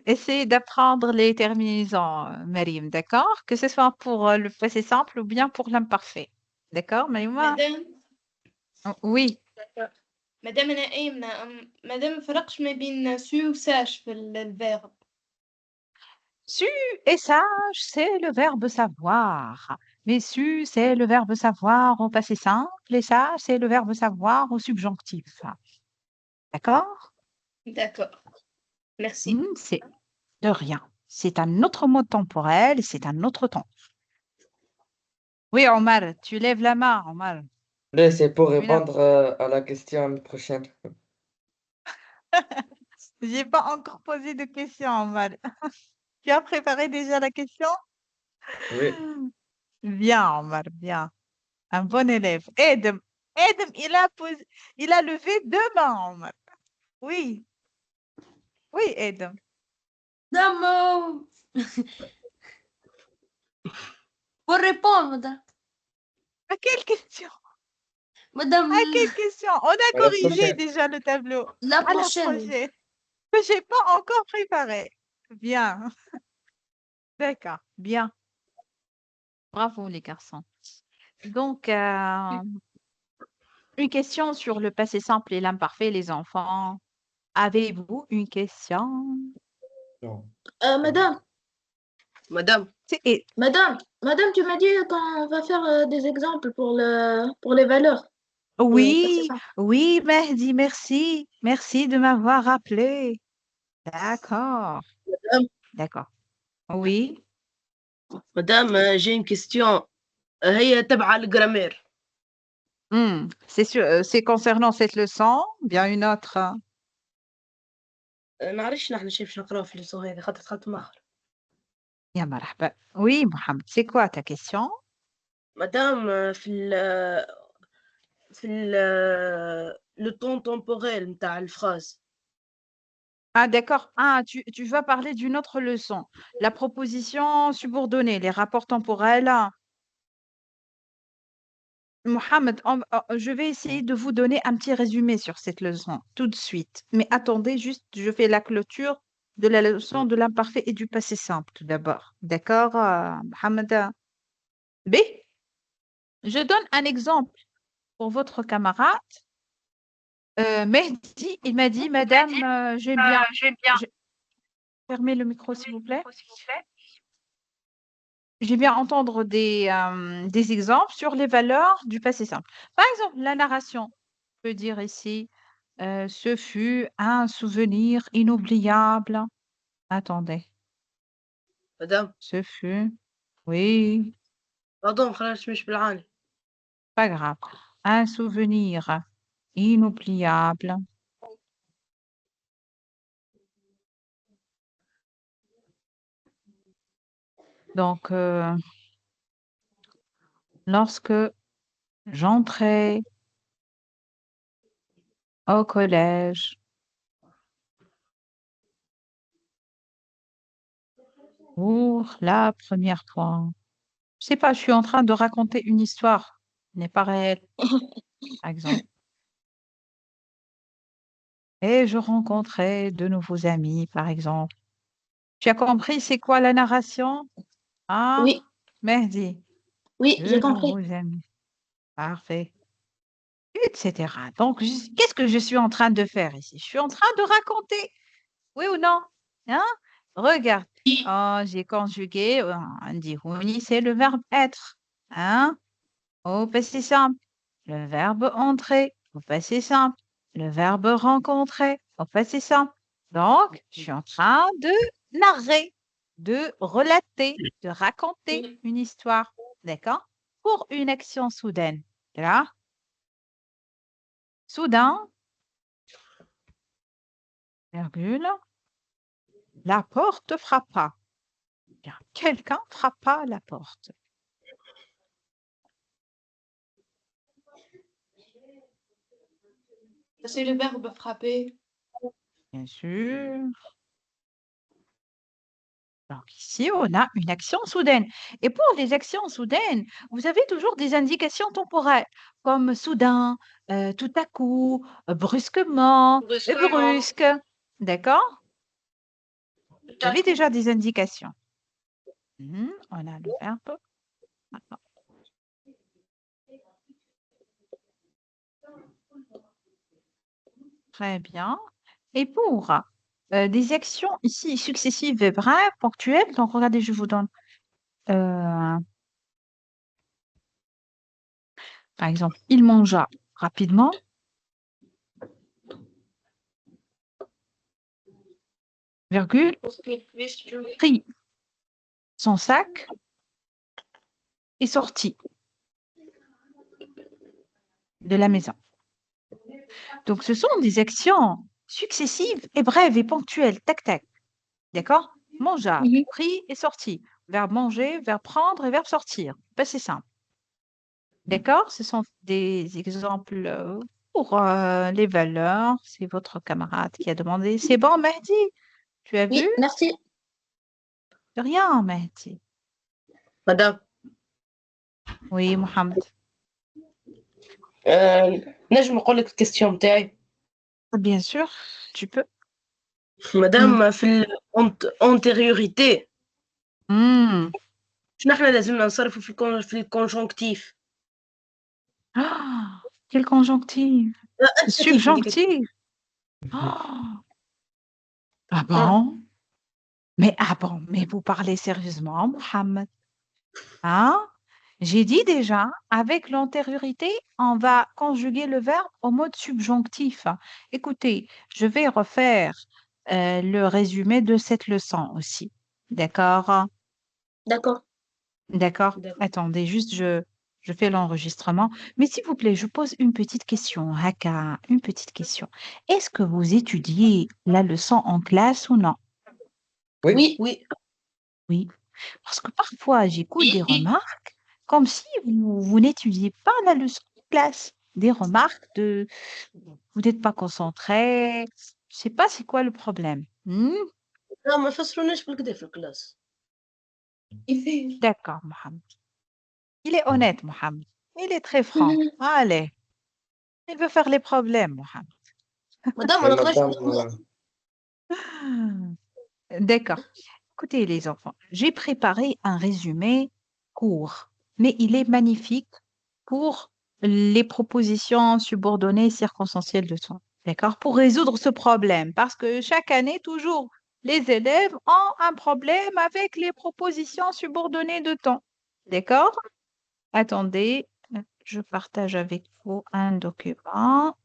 Essayez d'apprendre les terminaisons, Marim, d'accord? Que ce soit pour le passé simple ou bien pour l'imparfait. D'accord, Maïma? Oui. مادام أنا آمنة مادام مفرقش ما بين سو و ساش في الverb. Su et sage, c'est le verbe savoir. Mais su, c'est le verbe savoir au passé simple et sage, c'est le verbe savoir au subjonctif. D'accord? D'accord. Merci. C'est de rien. C'est un autre mot temporel, c'est un autre temps. Oui, Omar, tu lèves la main, Omar. Là, c'est pour Oui, là. répondre à la question prochaine. J'ai pas encore posé de question, Omar. Tu as préparé déjà la question? Oui. Bien, Omar, bien. Un bon élève. Edem, il a levé deux mains, Omar. Oui, oui, Edem. Madame, pour répondre, madame. À quelle question? Madame, À quelle question? On a À la corrigé prochaine. déjà le tableau. la À la prochaine. prochaine. Que j'ai pas encore préparé. Bien. D'accord, bien. Bravo, les garçons. Donc, une question sur le passé simple et l'imparfait, les enfants. Avez-vous une question? Non. Madame, Et- madame, tu m'as dit qu'on va faire des exemples pour les valeurs. oui, oui, Mehdi, merci. Merci de m'avoir rappelé. D'accord, Madame, d'accord. Oui. madame, j'ai une question. هي تبع الجرامير. C'est sûr, c'est concernant cette leçon, bien une autre. معلش نحن شي باش نقراو في الليسون هذه خاطر دخلت مؤخر. Ya marhaba. Oui, Mohamed, c'est quoi ta question? مدام في ال لو طون temporel نتاع الفراز. Ah, d'accord. Ah, tu vas parler d'une autre leçon. La proposition subordonnée, les rapports temporels. Mohamed, je vais essayer de vous donner un petit résumé sur cette leçon tout de suite. Mais attendez, juste, je fais la clôture de la leçon de l'imparfait et du passé simple tout d'abord. D'accord, Mohamed? B. Je donne un exemple pour votre camarade. Mehdi, il m'a dit, Madame, j'aime bien. Fermez le micro, s'il vous plaît. J'ai bien entendre des exemples sur les valeurs du passé simple. Par exemple, la narration peut dire ici, ce fut un souvenir inoubliable. Attendez, مدام ce fut, oui, pardon خرجت مش بالعاني. pas grave, un souvenir inoubliable. Donc, lorsque j'entrais au collège, pour la première fois. Je sais pas, je suis en train de raconter une histoire qui n'est pas réelle, par exemple. Et je rencontrais de nouveaux amis, par exemple. Tu as compris, c'est quoi la narration? Hein? Oui, Mehdi, oui, de j'ai compris. nouveaux amis. Parfait. Etc. Donc, qu'est-ce que je suis en train de faire ici? Je suis en train de raconter. Oui ou non? Hein? Regarde. Oh, j'ai conjugué. On dit oui, c'est le verbe être. Hein? Au passé simple. Le verbe entrer. Au passé simple. Le verbe rencontrer. Au passé simple. Donc, je suis en train de narrer, de relater, de raconter une histoire. D'accord? Pour une action soudaine. Là, soudain, virgule, la porte frappa. Bien, quelqu'un frappa à la porte. C'est le verbe frapper. Bien sûr. Donc ici, on a une action soudaine. Et pour les actions soudaines, vous avez toujours des indications temporelles, comme soudain, tout à coup, brusquement, brusque. D'accord? Vous avez déjà des indications. On a le verbe. Maintenant. Très bien. Et pour des actions ici successives et brèves, ponctuelles, donc regardez, je vous donne par exemple, il mangea rapidement, virgule, prit son sac et sortit de la maison. Donc, ce sont des actions successives et brèves et ponctuelles. Tac, tac. D'accord? Mangea, prit et sorti. Verbe manger, verbe prendre et verbe sortir. Ben, c'est simple. D'accord? Ce sont des exemples pour les valeurs. C'est votre camarade qui a demandé. C'est bon, Mehdi? Tu as vu? Oui, merci. De rien, Mehdi. مدام Oui, Mohamed. نجم نقول لك الكيستيون بتاعي Bien sûr, tu peux. مدام في الانتيريوريتي Hmm. شنو احنا لازمنا نصرفوا في الكونجونكتيف Ah, quelle conjonctive? Subjonctive. Ah, ah bon? Mais vous parlez sérieusement, Mohamed? Hein? J'ai dit déjà, avec l'antériorité, on va conjuguer le verbe au mode subjonctif. Écoutez, je vais refaire le résumé de cette leçon aussi. D'accord? D'accord. D'accord? D'accord. Attendez, juste je fais l'enregistrement. Mais s'il vous plaît, je pose une petite question, Haka, une petite question. Est-ce que vous étudiez la leçon en classe ou non? Oui. Oui. Oui Oui. Parce que parfois, j'écoute des remarques comme si vous n'étudiez pas la leçon en classe. Des remarques de vous n'êtes pas concentré. Je sais pas c'est quoi le problème. لا ما يفسروناش بالكدا في الكلاس D'accord, Mohamed. Il est honnête, Mohamed. Il est très franc. Allez, il veut faire les problèmes, Mohamed. مدام Mais ما نقدرش madame, D'accord. Écoutez, les enfants, j'ai préparé un résumé court, mais il est magnifique pour les propositions subordonnées circonstancielles de temps. D'accord? Pour résoudre ce problème, parce que chaque année, toujours, les élèves ont un problème avec les propositions subordonnées de temps. D'accord? Attendez, je partage avec vous un document.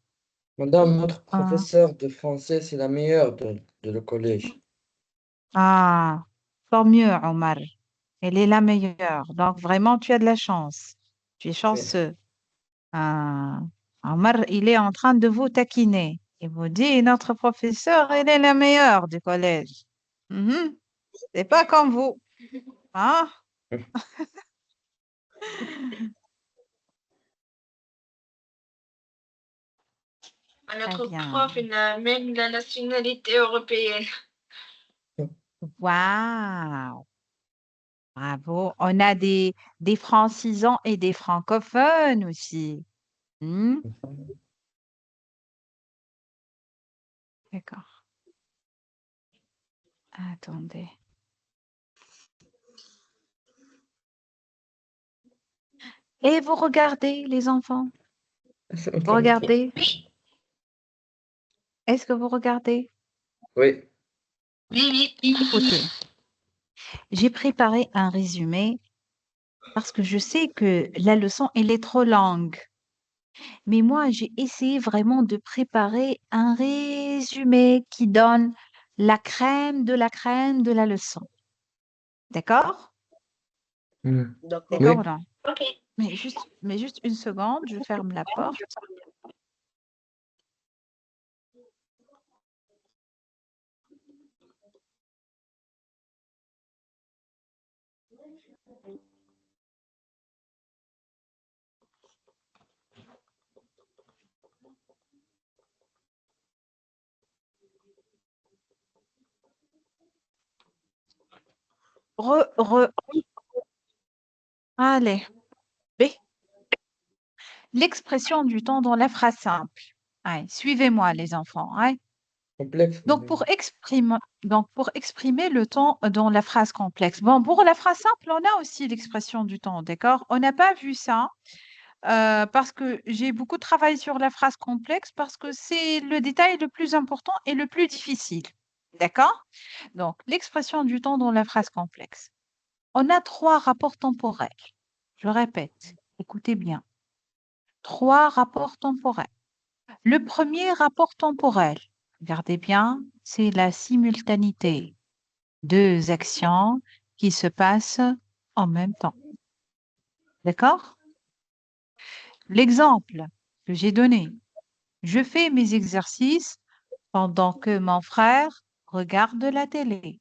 madame, notre Ah, professeur de français, c'est la meilleure de le collège. ah, tant mieux, Omar. Elle est la meilleure. Donc, vraiment, tu as de la chance. Tu es Oui. chanceux. Ah, Omar, il est en train de vous taquiner. Il vous dit, notre professeur, elle est la meilleure du collège. Mhm. C'est pas comme vous. Hein? Très Notre bien. prof, il a même la nationalité européenne. Waouh! Bravo. On a des francisants et des francophones aussi. Hmm? D'accord. Attendez. Et vous regardez, les enfants? Vous regardez? Est-ce que vous regardez? Oui. Oui. Écoutez, j'ai préparé un résumé parce que je sais que la leçon, elle est trop longue. Mais moi, j'ai essayé vraiment de préparer un résumé qui donne la crème de la crème de la leçon. D'accord? داكور D'accord Oui. ou non? Ok. Mais juste une seconde, je ferme la porte. Allez. B. L'expression du temps dans la phrase simple. Allez, suivez-moi, les enfants. Hein. Complexe. Donc, pour exprimer le temps dans la phrase complexe. Bon, pour la phrase simple, on a aussi l'expression du temps, d'accord? On n'a pas vu ça parce que j'ai beaucoup travaillé sur la phrase complexe parce que c'est le détail le plus important et le plus difficile, d'accord? Donc, l'expression du temps dans la phrase complexe. On a 3 rapports temporels. Je répète, écoutez bien. 3 rapports temporels. Le premier rapport temporel, regardez bien, c'est la simultanéité. 2 actions qui se passent en même temps. D'accord? L'exemple que j'ai donné, je fais mes exercices pendant que mon frère regarde la télé.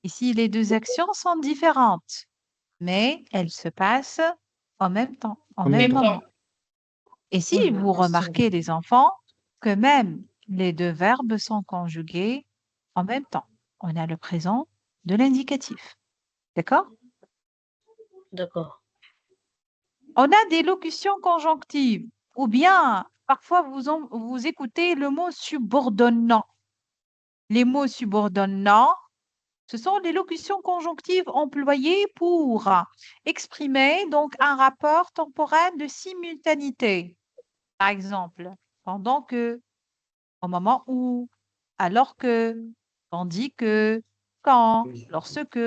Ici, les 2 actions sont différentes, mais elles se passent en même temps, en En même même temps. moment. Et si Ouais, vous remarquez, les enfants, que même les 2 verbes sont conjugués en même temps. On a le présent de l'indicatif. D'accord? D'accord. On a des locutions conjonctives ou bien parfois vous écoutez le mot subordonnant. Les mots subordonnants, ce sont des locutions conjonctives employées pour exprimer donc un rapport temporel de simultanéité. Par exemple, pendant que, au moment où, alors que, tandis que, quand, Oui. lorsque,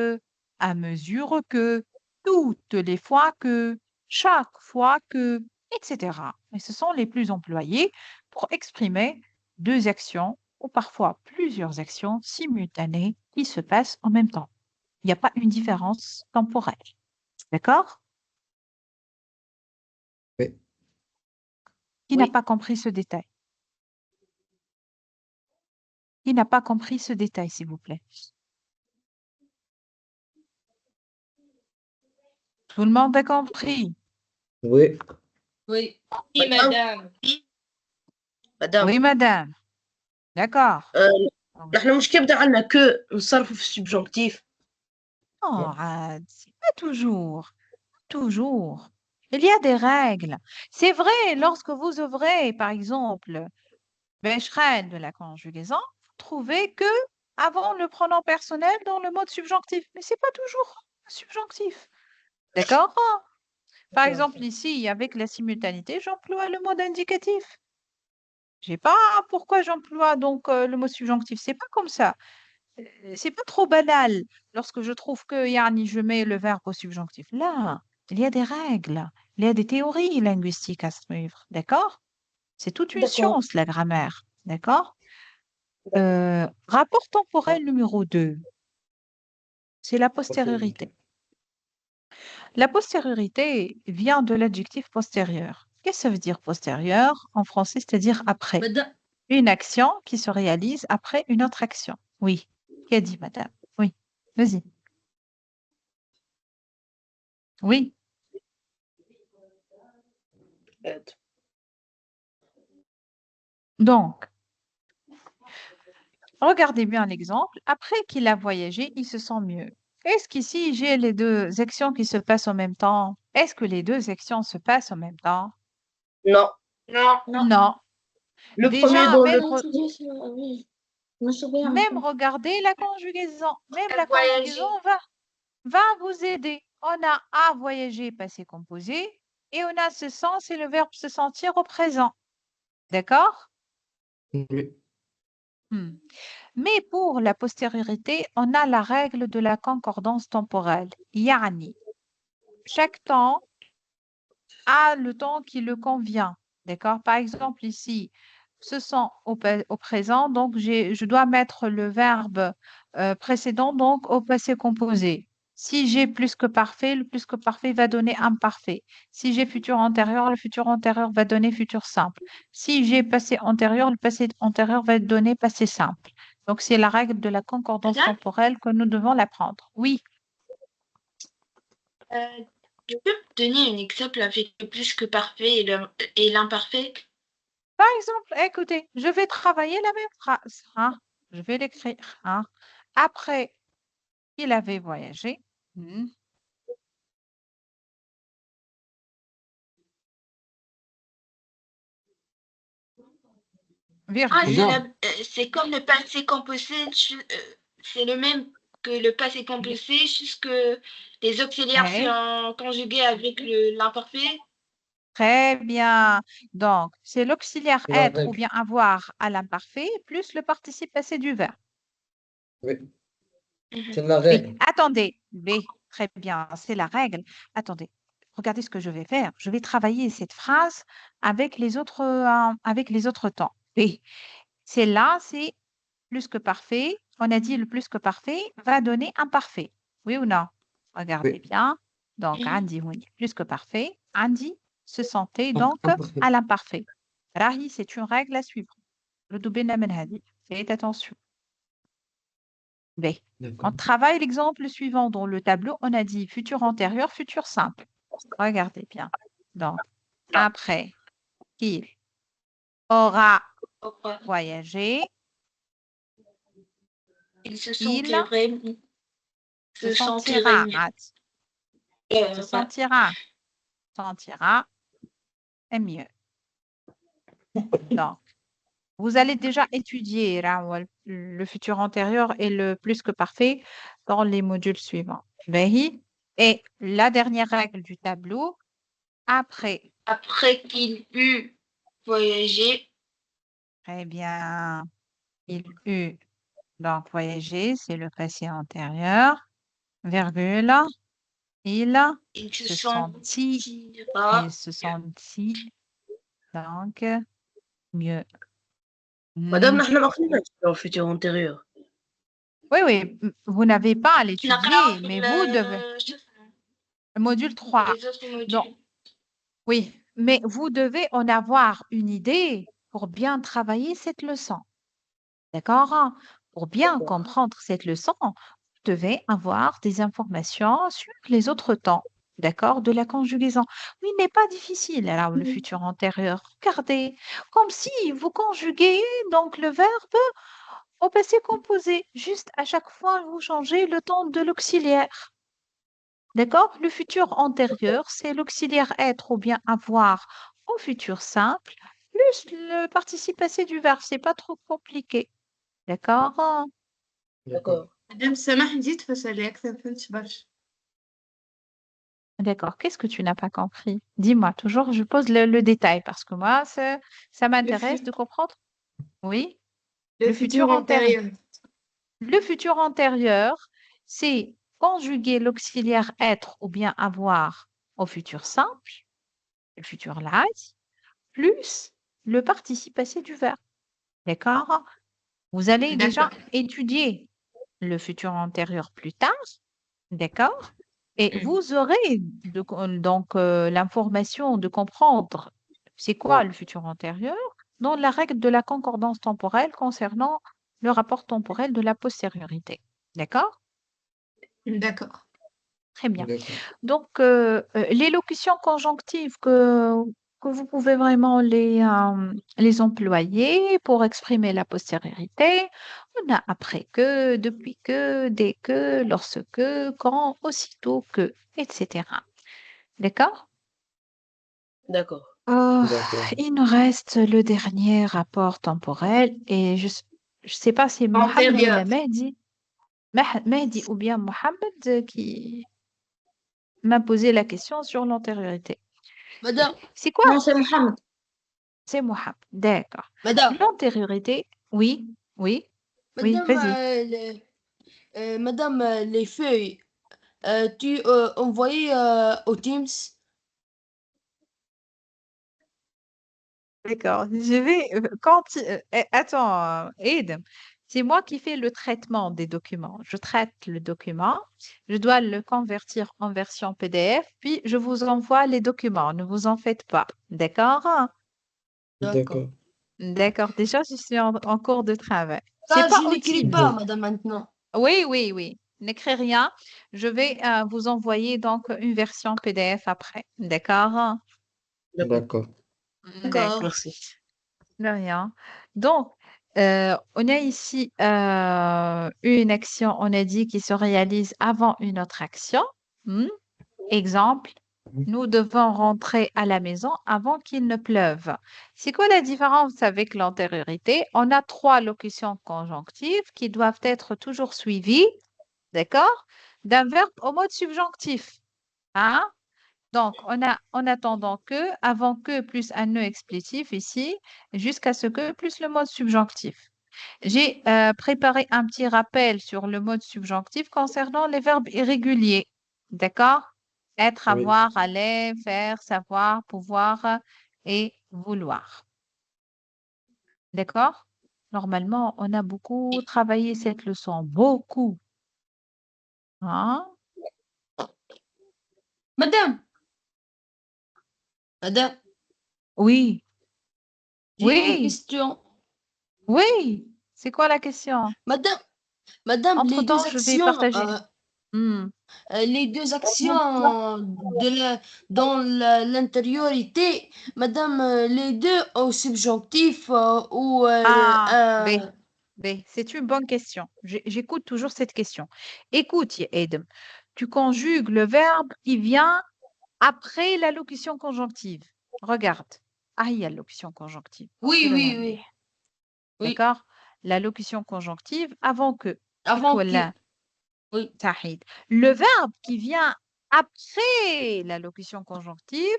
à mesure que, toutes les fois que, chaque fois que, etc. Et ce sont les plus employés pour exprimer 2 actions ou parfois plusieurs actions simultanées qui se passent en même temps. Il n'y a pas une différence temporelle. D'accord? Oui. Qui n'a Oui. pas compris ce détail? Qui n'a pas compris ce détail, s'il vous plaît? Tout le monde a compris? Oui. Oui. Oui, madame. مدام Oui, madame. D'accord. آه، Donc, نحن مش كيبدا عندنا كو نصرفوا في السبجونكتيف. non, Rad, c'est pas toujours. Toujours. Il y a des règles. C'est vrai, lorsque vous ouvrez, par exemple, Becherel de la conjugaison, vous trouvez que avant le pronom personnel dans le mode subjonctif. Mais c'est pas toujours subjonctif. D'accord? Par exemple, ici, avec la simultanéité, j'emploie le mode indicatif. Je sais pas pourquoi j'emploie donc le mot subjonctif. C'est pas comme ça. C'est pas trop banal lorsque je trouve que yani, je mets le verbe au subjonctif. Là, il y a des règles, il y a des théories linguistiques à suivre. D'accord? C'est toute une D'accord. science, la grammaire. D'accord? Rapport temporel numéro 2, c'est la postériorité. La postériorité vient de l'adjectif postérieur. Qu'est-ce que ça veut dire postérieur en français, c'est-à-dire après? مدام Une action qui se réalise après une autre action. Oui. Qui a dit, madame? Oui. Vas-y. Oui. Donc, regardez bien l'exemple. Après qu'il a voyagé, il se sent mieux. Est-ce qu'ici, j'ai les 2 actions qui se passent en même temps? Est-ce que les 2 actions se passent en même temps? Non. Non. Non. Le premier Déjà, dans le Oui, je me souviens un même peu. regardez la conjugaison. Même la Voyager. conjugaison va vous aider. On a à voyager, passé composé, et on a se sent, c'est le verbe se sentir au présent. D'accord? Oui. Hmm. Mais pour la postériorité, on a la règle de la concordance temporelle. Yani, chaque temps a le temps qui le convient. D'accord? Par exemple, ici, ce sont au présent, donc je dois mettre le verbe précédent donc au passé composé. Si j'ai plus que parfait, le plus que parfait va donner imparfait. Si j'ai futur antérieur, le futur antérieur va donner futur simple. Si j'ai passé antérieur, le passé antérieur va donner passé simple. Donc, c'est la règle de la concordance Madame, temporelle que nous devons l'apprendre. Oui, tu peux me donner un exemple avec le plus que parfait et l'imparfait? par exemple, écoutez, je vais travailler la même phrase. Hein. Je vais l'écrire. Hein. Après qu'il avait voyagé, hmm, Ah, virgule. c'est comme le passé composé, c'est le même que le passé composé, juste que les auxiliaires Ouais, sont conjugués avec l'imparfait. très bien. Donc, c'est l'auxiliaire C'est la être ou règle. bien avoir à l'imparfait plus le participe passé du verbe. Oui, Mhm. c'est la B. règle. Attendez. B. Très bien. C'est la règle. Attendez. Regardez ce que je vais faire. Je vais travailler cette phrase avec les autres temps. B. C'est là, c'est plus que parfait. On a dit le plus que parfait va donner un parfait. Oui ou non? Regardez Oui. bien. Donc, Mhm. Andy, oui, plus que parfait. Andy se sentait Ah, donc parfait. à l'imparfait. Rahi, c'est une règle à suivre. Redoublez من هذه. Faites attention. B. On D'accord. travaille l'exemple suivant dans le tableau. On a dit futur antérieur, futur simple. Regardez bien. Donc, après qu'il aura Au revoir. voyagé, Ils se il sentiraient, se se sentiraient sentira. mieux. Se Ouais. sentira mieux. Donc, vous allez déjà étudier là, le futur antérieur et le plus que parfait dans les modules suivants. Bahi. Et la dernière règle du tableau, après, Après qu'il eut voyagé, très bien, il eut donc voyagé, c'est le passé antérieur, virgule, il il se se sentit, sentira il se sentit donc mieux. مدام Hmm. احنا ما قلناش dans le futur antérieur. Oui, oui, vous n'avez pas à نقرأ l'étudier, في mais vous devez. Le module 3. les autres Donc, modules. oui, mais vous devez en avoir une idée pour bien travailler cette leçon. D'accord? Pour bien comprendre cette leçon, vous devez avoir des informations sur les autres temps. D'accord? De la conjugaison. Oui, il n'est pas difficile, alors, le futur antérieur. Regardez, comme si vous conjuguez donc le verbe au passé composé. Juste à chaque fois, vous changez le temps de l'auxiliaire. D'accord? Le futur antérieur, c'est l'auxiliaire être ou bien avoir au futur simple, plus le participe passé du verbe. C'est pas trop compliqué. D'accord? D'accord. مادام سماح جيت فشل أكثر فهمتش برشا. D'accord. Qu'est-ce que tu n'as pas compris? Dis-moi, toujours, je pose le détail parce que moi, ça m'intéresse de comprendre. Oui, Le le futur futur antérieur. antérieur. Le futur antérieur, c'est conjuguer l'auxiliaire être ou bien avoir au futur simple, le futur light, plus le participe passé du verbe. D'accord? Vous allez déjà D'accord. étudier le futur antérieur plus tard. D'accord? Et vous aurez donc l'information de comprendre c'est quoi le futur antérieur dans la règle de la concordance temporelle concernant le rapport temporel de la postériorité. D'accord? D'accord. Très bien. D'accord. Donc, les locutions conjonctives que vous pouvez vraiment les employer pour exprimer la postériorité, on a après que, depuis que, dès que, lorsque, quand, aussitôt que, etc. D'accord? D'accord. D'accord. Il nous reste le dernier rapport temporel et je ne sais pas si Mohamed ou la Antérieur. Mehdi, Mehdi ou bien Mohamed qui m'a posé la question sur l'antériorité. Madame, C'est quoi? Non, c'est Mohamed. C'est Mohamed. D'accord. madame, L'antériorité, oui, oui, oui, madame, vas-y. madame, les feuilles, tu envoyais au Teams? D'accord. Je vais, attends, Aide, c'est moi qui fais le traitement des documents. Je traite le document, je dois le convertir en version PDF, puis je vous envoie les documents. Ne vous en faites pas. D'accord? D'accord. D'accord. D'accord. Déjà, je suis en cours de travail. C'est Ça, pas je n'écris utile. pas, D'accord. madame, maintenant. Oui, oui, oui. N'écris rien. Je vais vous envoyer donc une version PDF après. D'accord? D'accord. D'accord. D'accord. Merci. De rien. Donc, on a ici une action, on a dit, qui se réalise avant une autre action. Hmm. Exemple, Nous devons rentrer à la maison avant qu'il ne pleuve. C'est quoi la différence avec l'antériorité? On a trois locutions conjonctives qui doivent être toujours suivies, d'accord, d'un verbe au mode subjonctif. Hein? Donc, on a en attendant que, avant que, plus un nœud explétif ici, jusqu'à ce que, plus le mode subjonctif. J'ai préparé un petit rappel sur le mode subjonctif concernant les verbes irréguliers. D'accord? Être, Oui. avoir, aller, faire, savoir, pouvoir et vouloir. D'accord? Normalement, on a beaucoup travaillé cette leçon. Beaucoup. Hein? Madame, madame, Oui. j'ai une Oui. question. Oui. C'est quoi la question? Madame, madame, les Entre-temps, deux je vais actions, partager. Hmm. les deux actions dans l'intériorité, madame, les deux au subjonctif ou Ah, B. B, c'est une bonne question. J'écoute toujours cette question. Écoute, Edem, tu conjugues le verbe qui vient après la locution conjonctive. Regarde. Ah, il y a la locution conjonctive. oui, Quelle oui, est-elle? oui, oui, D'accord? La locution conjonctive avant que. avant que, Voilà, oui. Tahid. Le verbe qui vient après la locution conjonctive,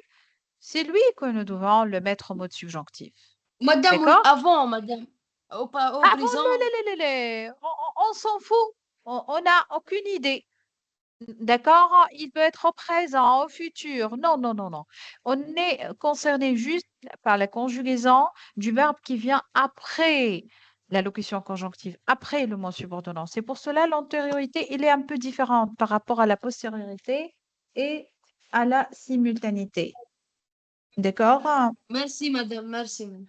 c'est lui que nous devons le mettre en mode subjonctif. Madame, oui, D'accord? avant, madame, au Avant, présent, on s'en fout. On n'a aucune idée. D'accord? Il peut être au présent, au futur. Non, non, non, non. On est concerné juste par la conjugaison du verbe qui vient après la locution conjonctive, après le mot subordonnant. C'est pour cela l'antériorité, il est un peu différente par rapport à la postériorité et à la simultanéité. D'accord? merci, madame, merci, madame.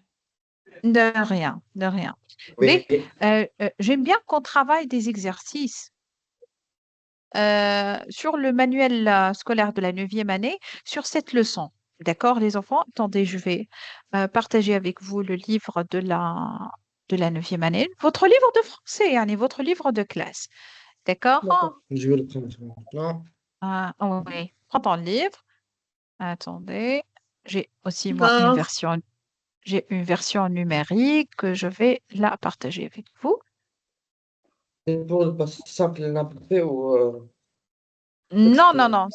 De rien, de rien. Oui. Mais j'aime bien qu'on travaille des exercices sur le manuel scolaire de la 9e année sur cette leçon. D'accord, les enfants? Attendez, je vais partager avec vous le livre de la 9e année. Votre livre de français, hein, et votre livre de classe. D'accord? D'accord. Je vais le prendre maintenant. Ah, oh oui, prends ton livre. Attendez, j'ai aussi moi D'accord. j'ai une version numérique que je vais la partager avec vous. C'est pour le passé simple et l'imparfait ou Non, non, exprès. non.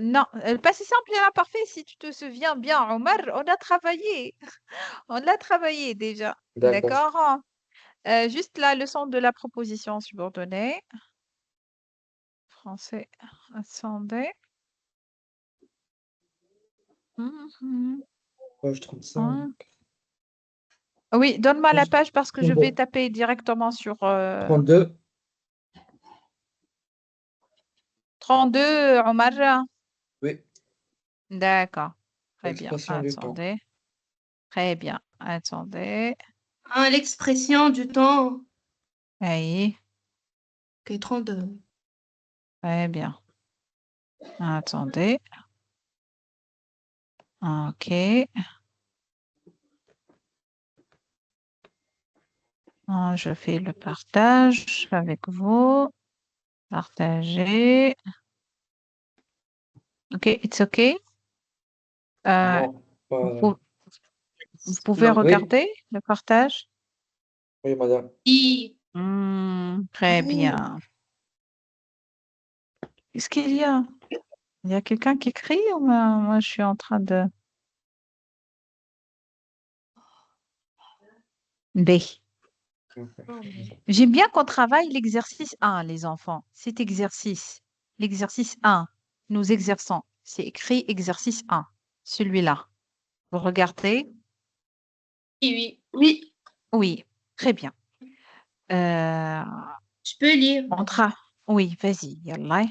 Non, le passé simple et imparfait, si tu te souviens bien, Omar, on a travaillé. On l'a travaillé déjà. D'accord. D'accord? Juste la leçon de la proposition subordonnée. Français. Attendez. Mhm. Page 35. Hum. Oui, donne-moi la Page page parce que je vais 32. taper directement sur 32. 32, Omar. Oui. D'accord. Très bien. L'expression du temps. Attendez. Très bien. Attendez. Ah, l'expression du temps. Oui. Ok, 32. Très bien. Attendez. OK. Je fais le partage avec vous. Partager. OK, it's OK. Non, Vous, pas... pou- vous pouvez Non. Oui. regarder le partage? Oui, madame. Oui. Très bien. Qu'est-ce qu'il y a? Il y a quelqu'un qui crie ou moi je suis en train de... B. J'aime bien qu'on travaille l'exercice 1, les enfants. Cet exercice, l'exercice 1, nous exerçons. C'est écrit exercice 1, celui-là. Vous regardez? Oui, oui. Oui, très bien. Euh, Je peux lire. Oui, vas-y, yallah.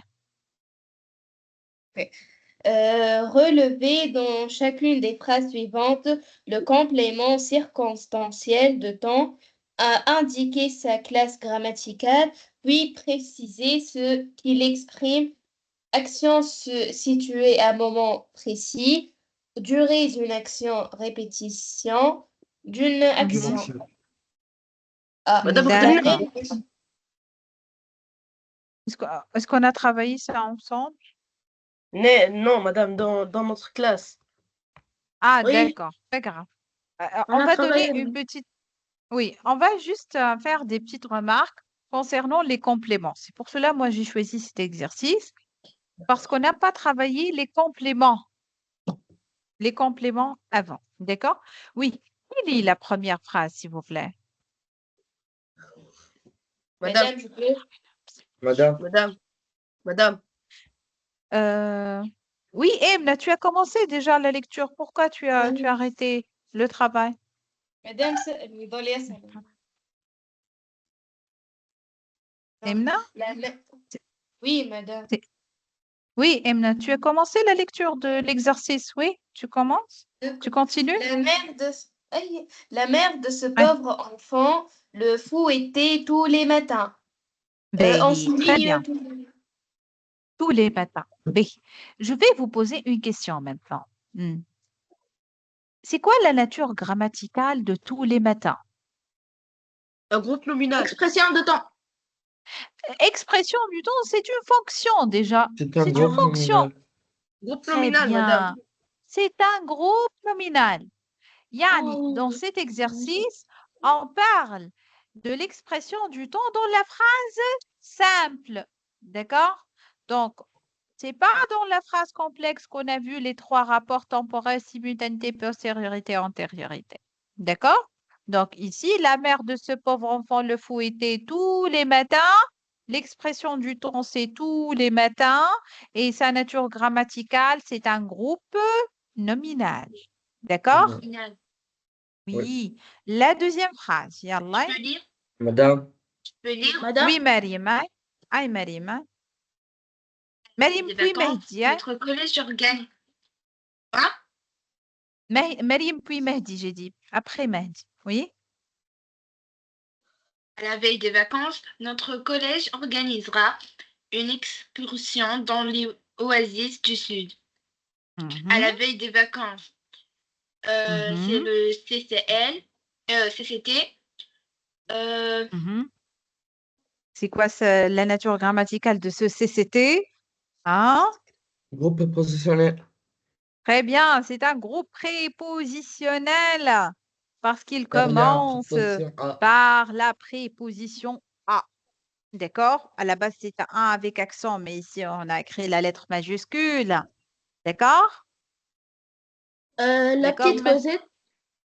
Relever dans chacune des phrases suivantes le complément circonstanciel de temps, à indiquer sa classe grammaticale, puis préciser ce qu'il exprime, action située à un moment précis, durée d'une action, répétition d'une Mhm. action. Ah, Madame D'accord. Khalil, Est-ce qu'on a travaillé ça ensemble? Non, madame, dans notre classe. Ah, Oui, d'accord, pas grave. on On a va donner travaillé. une petite... Oui, on va juste faire des petites remarques concernant les compléments. C'est pour cela, moi, j'ai choisi cet exercice parce qu'on n'a pas travaillé les compléments avant. D'accord? Oui. Quelle est la première phrase, s'il vous plaît? Madame, Mesdames, je peux. Madame, madame, madame. Euh, Oui, Emna, tu as commencé déjà la lecture. Pourquoi tu as arrêté le travail? Mesdames, الوضوء اليسار. Emna? Oui, madame. C'est- Oui, Emna, tu as commencé la lecture de l'exercice. Oui, tu commences? Tu continues? La mère de ce Ouais. pauvre enfant le fouettait tous les matins. On Ben, très souligne bien. Tous les matins. Ben, je vais vous poser une question maintenant. C'est quoi la nature grammaticale de tous les matins? Un groupe nominal. Expression de temps. Expression du temps, c'est une fonction déjà. c'est un C'est une groupe fonction. nominal. Groupe Très nominal, madame. bien. C'est un groupe nominal. Yani, Oh, dans cet exercice, on parle de l'expression du temps dans la phrase simple. D'accord? Donc, c'est pas dans la phrase complexe qu'on a vu les trois rapports temporels, simultanéité, postériorité, antériorité. D'accord? Donc, ici, la mère de ce pauvre enfant le fouettait tous les matins. L'expression du temps, c'est tous les matins. Et sa nature grammaticale, c'est un groupe nominal. D'accord? Final. Oui. Oui. La deuxième phrase. Yallah. Je peux lire? Madame, Je peux lire? madame, Oui, Marima. Aïe, Marima. Marim, Des puis vacances, Mehdi. Hein? notre collège organise. Ah, Marim, puis Mehdi, j'ai dit. Après Mehdi. Oui? à la veille des vacances, notre collège organisera une excursion dans les oasis du Sud. À la Mhm, veille des vacances, c'est mhm, le CCL, CCT. Euh, mhm. C'est quoi la nature grammaticale de ce CCT? Hein? groupe prépositionnel. Très bien, c'est un groupe prépositionnel parce qu'il Par la commence préposition à. par la préposition à. D'accord? À la base, c'est un avec accent, mais ici, on a écrit la lettre majuscule. D'accord? la D'accord, petite Cosette,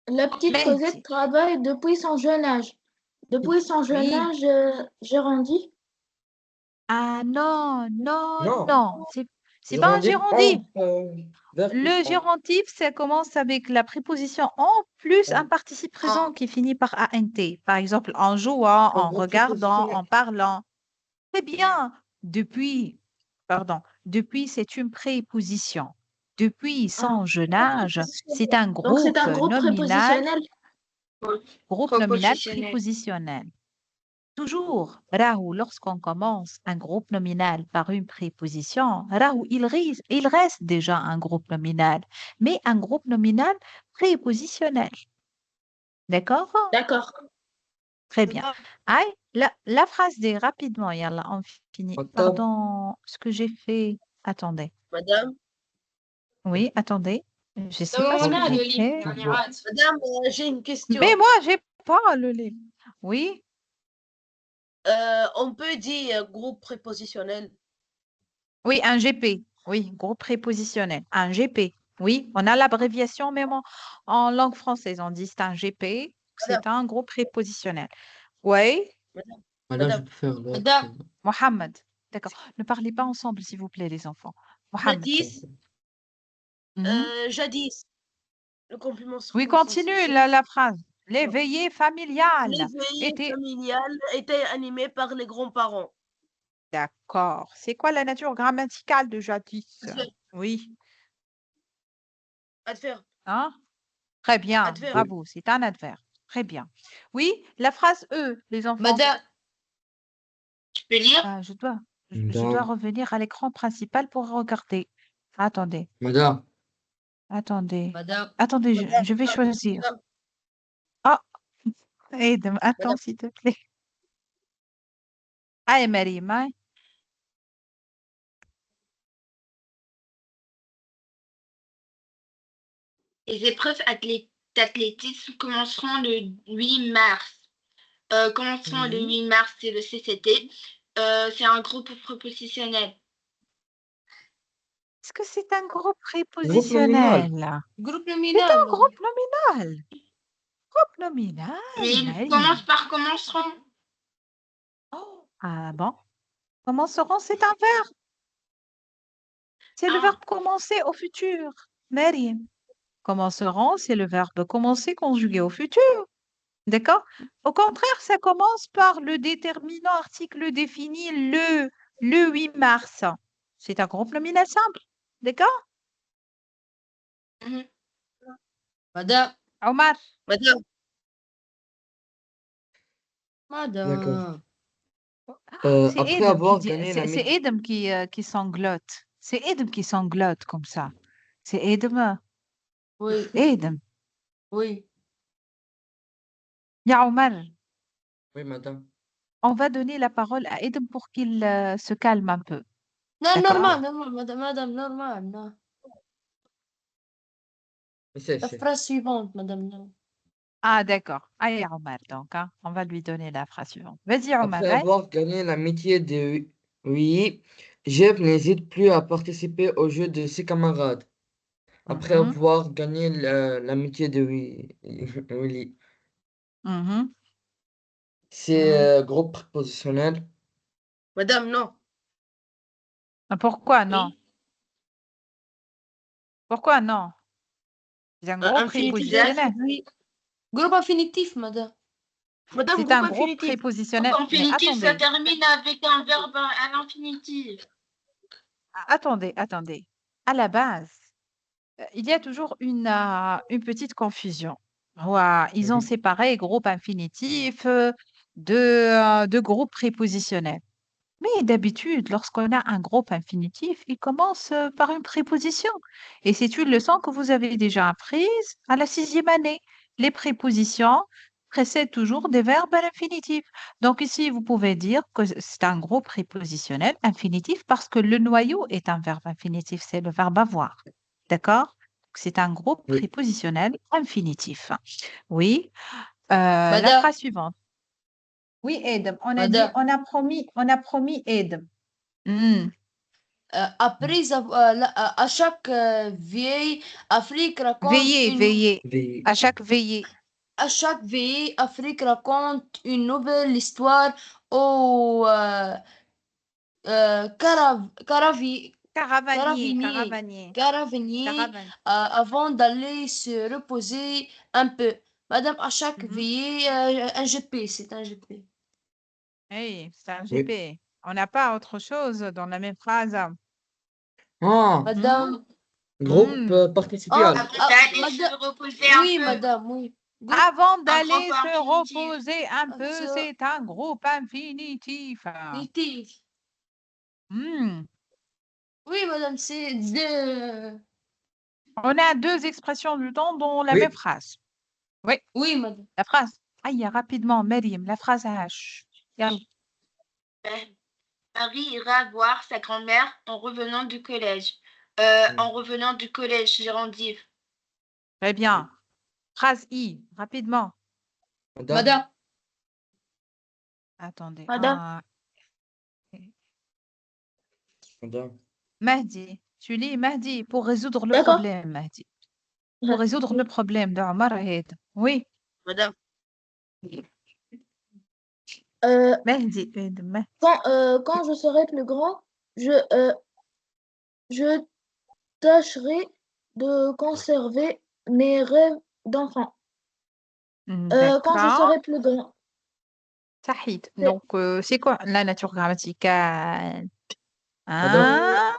la petite Cosette Mehdi. travaille depuis son jeune âge. Depuis son jeune Oui. âge, gérondie. Ah non, non, Non, non. C'est je pas un rendis gérondif. entre verbe plus Le en. gérondif, ça commence avec la préposition en plus un En, participe présent qui finit par ant. Par exemple, en jouant, en en groupe regardant, prépositionnel. en parlant. Très bien. Depuis, pardon, depuis, c'est une préposition. Depuis Ah, son jeune âge, c'est un donc c'est groupe un groupe nominal, prépositionnel. propositionnel. prépositionnel. Toujours, Rahou, lorsqu'on commence un groupe nominal par une préposition, Rahou, il reste déjà un groupe nominal, mais un groupe nominal prépositionnel. D'accord? D'accord. Très bien. Aïe, la phrase dit rapidement, yallah, on finit. Madame, Pardon, ce que j'ai fait. Attendez. Madame, Oui, attendez. Je ne sais pas ce On que a j'ai le livre, fait. يعني bon. عادي. madame, j'ai une Mais question. moi, j'ai pas le livre. Oui, On peut dire groupe prépositionnel. oui, un GP. Oui, groupe prépositionnel. Un GP. Oui, on a l'abréviation même en langue française. On dit c'est un GP. Madame, C'est un groupe prépositionnel. Oui, madame, Madame, je madame. peux faire l'autre. Madame, Mohamed. D'accord. Ne parlez pas ensemble, s'il vous plaît, les enfants. Mohamed. Jadis, Mhm. jadis. Le complément Oui, continue circonstanciel. la phrase. Les veillées familiales Les veillées étaient... familiales étaient animées par les grands-parents. D'accord. C'est quoi la nature grammaticale de jadis? Adverbe, Oui. adverbe, Hein? Très bien. adverbe. Oui. Bravo. C'est un adverbe. Très bien. Oui, la phrase E, les enfants. madame, Je peux lire? Ah, je dois Madame, revenir à l'écran principal pour regarder. Attendez, madame, attendez, madame, attendez, Madame, je vais choisir. madame, Ah, aide, attends, madame. s'il te plaît. Ah, et Marie, Les épreuves d'athlétisme commenceront le 8 mars. Commenceront le Oui. 8 mars, c'est le CCT. C'est un groupe propositionnel. Est-ce que c'est un groupe Groupe nominal. prépositionnel? Groupe C'est nominal, un madame. groupe nominal. Groupe nominal, Mais il Marie. commence par commenceront. Oh, ah bon? Commenceront, c'est un verbe. C'est le Ah, verbe commencer au futur. Marie. Commenceront, c'est le verbe commencer conjugué au futur. D'accord? Au contraire, ça commence par le déterminant article défini le 8 mars. C'est un groupe nominal simple. D'accord? mhm. Madame, Omar, Madame, D'accord. madame. c'est Après Edem qui avoir dit, gagné la c'est médaille. Edem qui sanglote. C'est Edem qui sanglote comme ça. C'est Edem. Oui, Edem. oui. Ya Omar, Oui, madame. on va donner la parole à Edem pour qu'il se calme un peu. Non, D'accord? normal, normal, madame, normal. Non. Mais La c'est. phrase suivante, madame. Non. Ah, d'accord. Allez, Omar, donc, hein, on va lui donner la phrase suivante. Vas-y, Omar, Après ouais. avoir gagné l'amitié de oui, Jeb n'hésite plus à participer au jeu de ses camarades. Après Mhm, avoir gagné l'amitié de Willy. mhm. C'est groupe prépositionnel. madame, non. Ah, pourquoi non? Oui, Pourquoi non? C'est un groupe Infinitif exact. prépositionnel. oui. Groupe infinitif, madame. Madame, C'est groupe un groupe infinitif. prépositionnel. En Mais infinitif, ça attendez, termine avec un verbe à l'infinitif. attendez. À la base, il y a toujours une petite confusion. Ouais, ils ont Mhm. séparé groupe infinitif de groupe prépositionnel. Mais d'habitude, lorsqu'on a un groupe infinitif, il commence par une préposition. Et c'est une leçon que vous avez déjà apprise à la 6e année. Les prépositions précèdent toujours des verbes à l'infinitif. Donc ici, vous pouvez dire que c'est un groupe prépositionnel infinitif parce que le noyau est un verbe infinitif, c'est le verbe avoir. D'accord? C'est un groupe Oui. prépositionnel infinitif. Oui. La Madame, phrase suivante. Oui, Edem. On a dit, madame. on a promis Edem. Hmm. Après, à chaque vieille, Afrique raconte Veillez, une. veillez. Oui. À chaque veillée. À chaque veillée, Afrique raconte une nouvelle histoire au Caravanier, caravanier, caravanier, caravanier caravane. avant d'aller se reposer un peu. Madame, à chaque Mhm. veillée, un GP, c'est un GP. Oui, c'est un Oui. GP. On n'a pas autre chose dans la même phrase. Ah, Mhm. Madame, groupe Mhm. participial. Avant d'aller se madame, reposer un oui, peu. madame, oui. Groupe, Avant Un groupe d'aller se infinitif. reposer un peu, ce- c'est un groupe infinitif. Nitif. Hmm. Oui, madame, c'est de. On a deux expressions du temps dans la même Oui. phrase. Oui, Oui, madame. la phrase. Aïe, rapidement, Mariam, la phrase H. Yalla. Marie ira voir sa grand-mère en revenant du collège. En revenant du collège, Géraldine. Très bien. Phrase I, rapidement. Madame. Madame, Attendez. madame. Madame. Mahdi, tu lis Mahdi pour résoudre le D'accord. problème, Mahdi. Pour résoudre le problème de Omar et Aïd. Oui, Madame, Mahdi, Aïd, Mahdi. Quand je serai plus grand, je tâcherai de conserver mes rêves d'enfant. Quand je D'accord. serai plus grand, Sahid. c'est Donc, c'est quoi la nature grammaticale? Madame. Hein?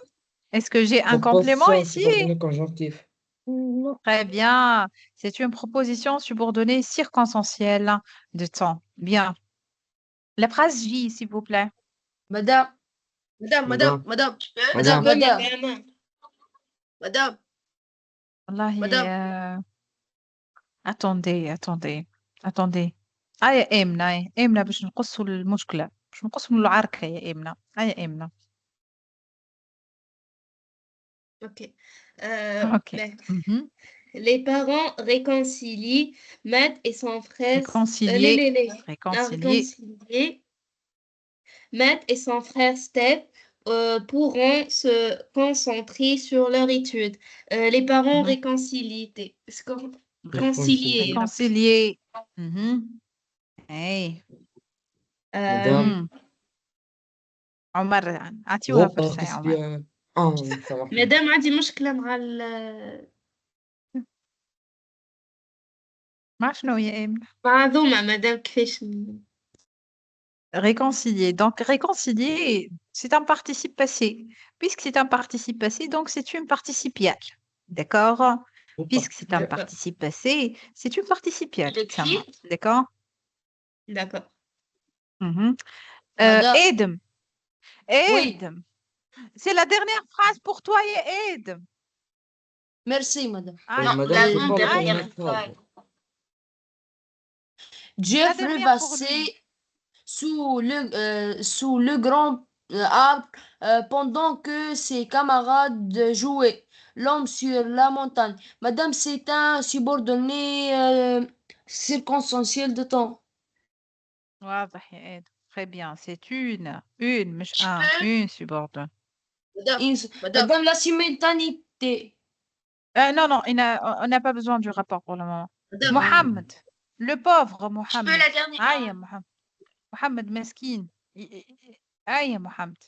Est-ce que j'ai un complément Proposition ici? subordonnée conjonctif. non, Très bien. C'est une proposition subordonnée circonstancielle de temps. Bien. La phrase J, s'il vous plaît. Madame, Madame. madame, Tu peux Madame. madame, madame. madame, Wallahi, madame. attendez. يا إمنا باش نقصوا المشكلة باش نقصوا من العركة يا إمنا يا إمنا Ok. Ok. Ben, Mhm. Les parents réconcilient Matt et son frère. Réconcilier. Réconcilier. Matt et son frère Steph pourront se concentrer sur leur étude. Les parents réconcilient. Réconcilier. Réconcilier. Hey. Madame, عمر اعطيوها فرصة يا عمر. reparticiper oui, ça marche. مادام عندي مشكلة مع ما شنو يا إيمن؟ مع ذوما مادام كيفاش Réconcilier. Donc, réconcilier, c'est un participe passé. Puisque c'est un participe passé, donc c'est une participiale. D'accord? Puisque c'est un participe passé, c'est une participiale. L'écrit? D'accord? D'accord. Mhm. Madame. Edem. Oui. Edem. C'est la dernière phrase pour toi, Edem. Merci, madame. Et madame, c'est pas la dernière dernière phrase. Jeffrey dernière va pour lui. passer sous le grand arbre pendant que ses camarades jouaient. L'homme sur la montagne. Madame, c'est un subordonné circonstanciel de temps. واضح يا آدم. Très bien. C'est une مش un, une subordonnée. Madame, la simultanéité. Non, non, on n'a pas besoin du rapport pour le moment. Madame, Mohamed, le pauvre Je peux Mohamed. la dernière. Aïe, Mohamed. Mohamed Meskin. Aïe, Mohamed.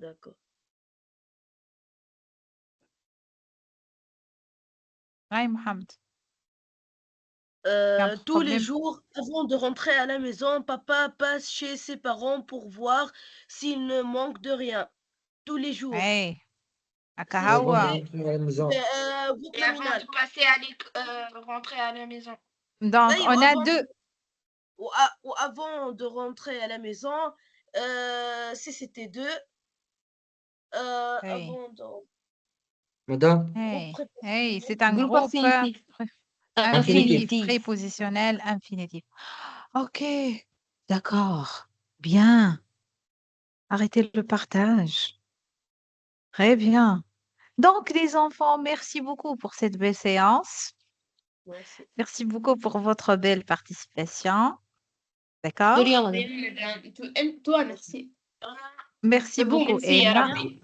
d'accord. Aïe, Mohamed. Tous les problème. jours, avant de rentrer à la maison, papa passe chez ses parents pour voir s'il ne manque de rien. Tous les jours. Hey, Avant Akahawa. de rentrer à la maison. Vous Et avant de passer rentrer à la maison. Donc, Oui, on a avant- deux. Ou avant de rentrer à la maison, si c'était deux. Hey. Avant de... Madame, Hey, hey, c'est un Groupe groupe infinitif. infinitif, Infinitif. prépositionnel, infinitif. Ok, d'accord. Bien. Arrêtez le partage. Très bien. Donc, les enfants, merci beaucoup pour cette belle séance. Merci. Merci beaucoup pour votre belle participation. De D'accord? rien, madame. Toi, merci. Merci Bon, beaucoup, merci, Emna. Arabi.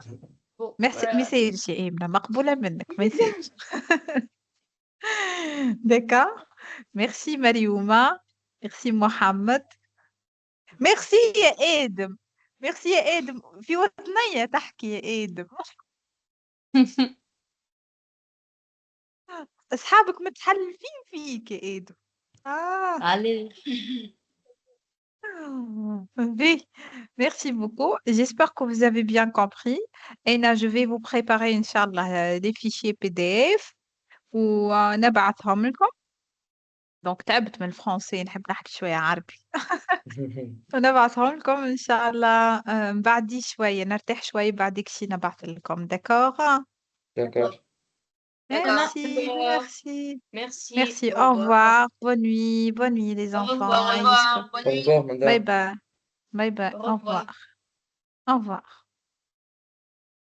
Bon, Merci, voilà. ما يسالش يا إمنا مقبولة منك ما يسالش. D'accord? Merci Mariouma. Merci Mohamed. Merci يا آدم. Merci يا آدم. في وطنية تحكي يا آدم. أصحابك متحلفين فيك يا آدم. Allez. Oui, merci beaucoup. J'espère que vous avez bien compris. Et là, je vais vous préparer, Inch'Allah, des fichiers PDF ونبعثهم لكم. Donc, تعبت من الفرنسي نحب نحكي شوية عربي. ونبعثهم لكم إن شاء الله بعدي شوية نرتاح شوية بعدك شي نبعث لكم. D'accord? d'accord. Merci, D'accord. merci. Merci. Merci, au revoir. Bonne nuit les Au enfants. revoir. J'espère- Au revoir, madame. Bye bye. Bye bye. Au Au revoir. revoir. Au revoir.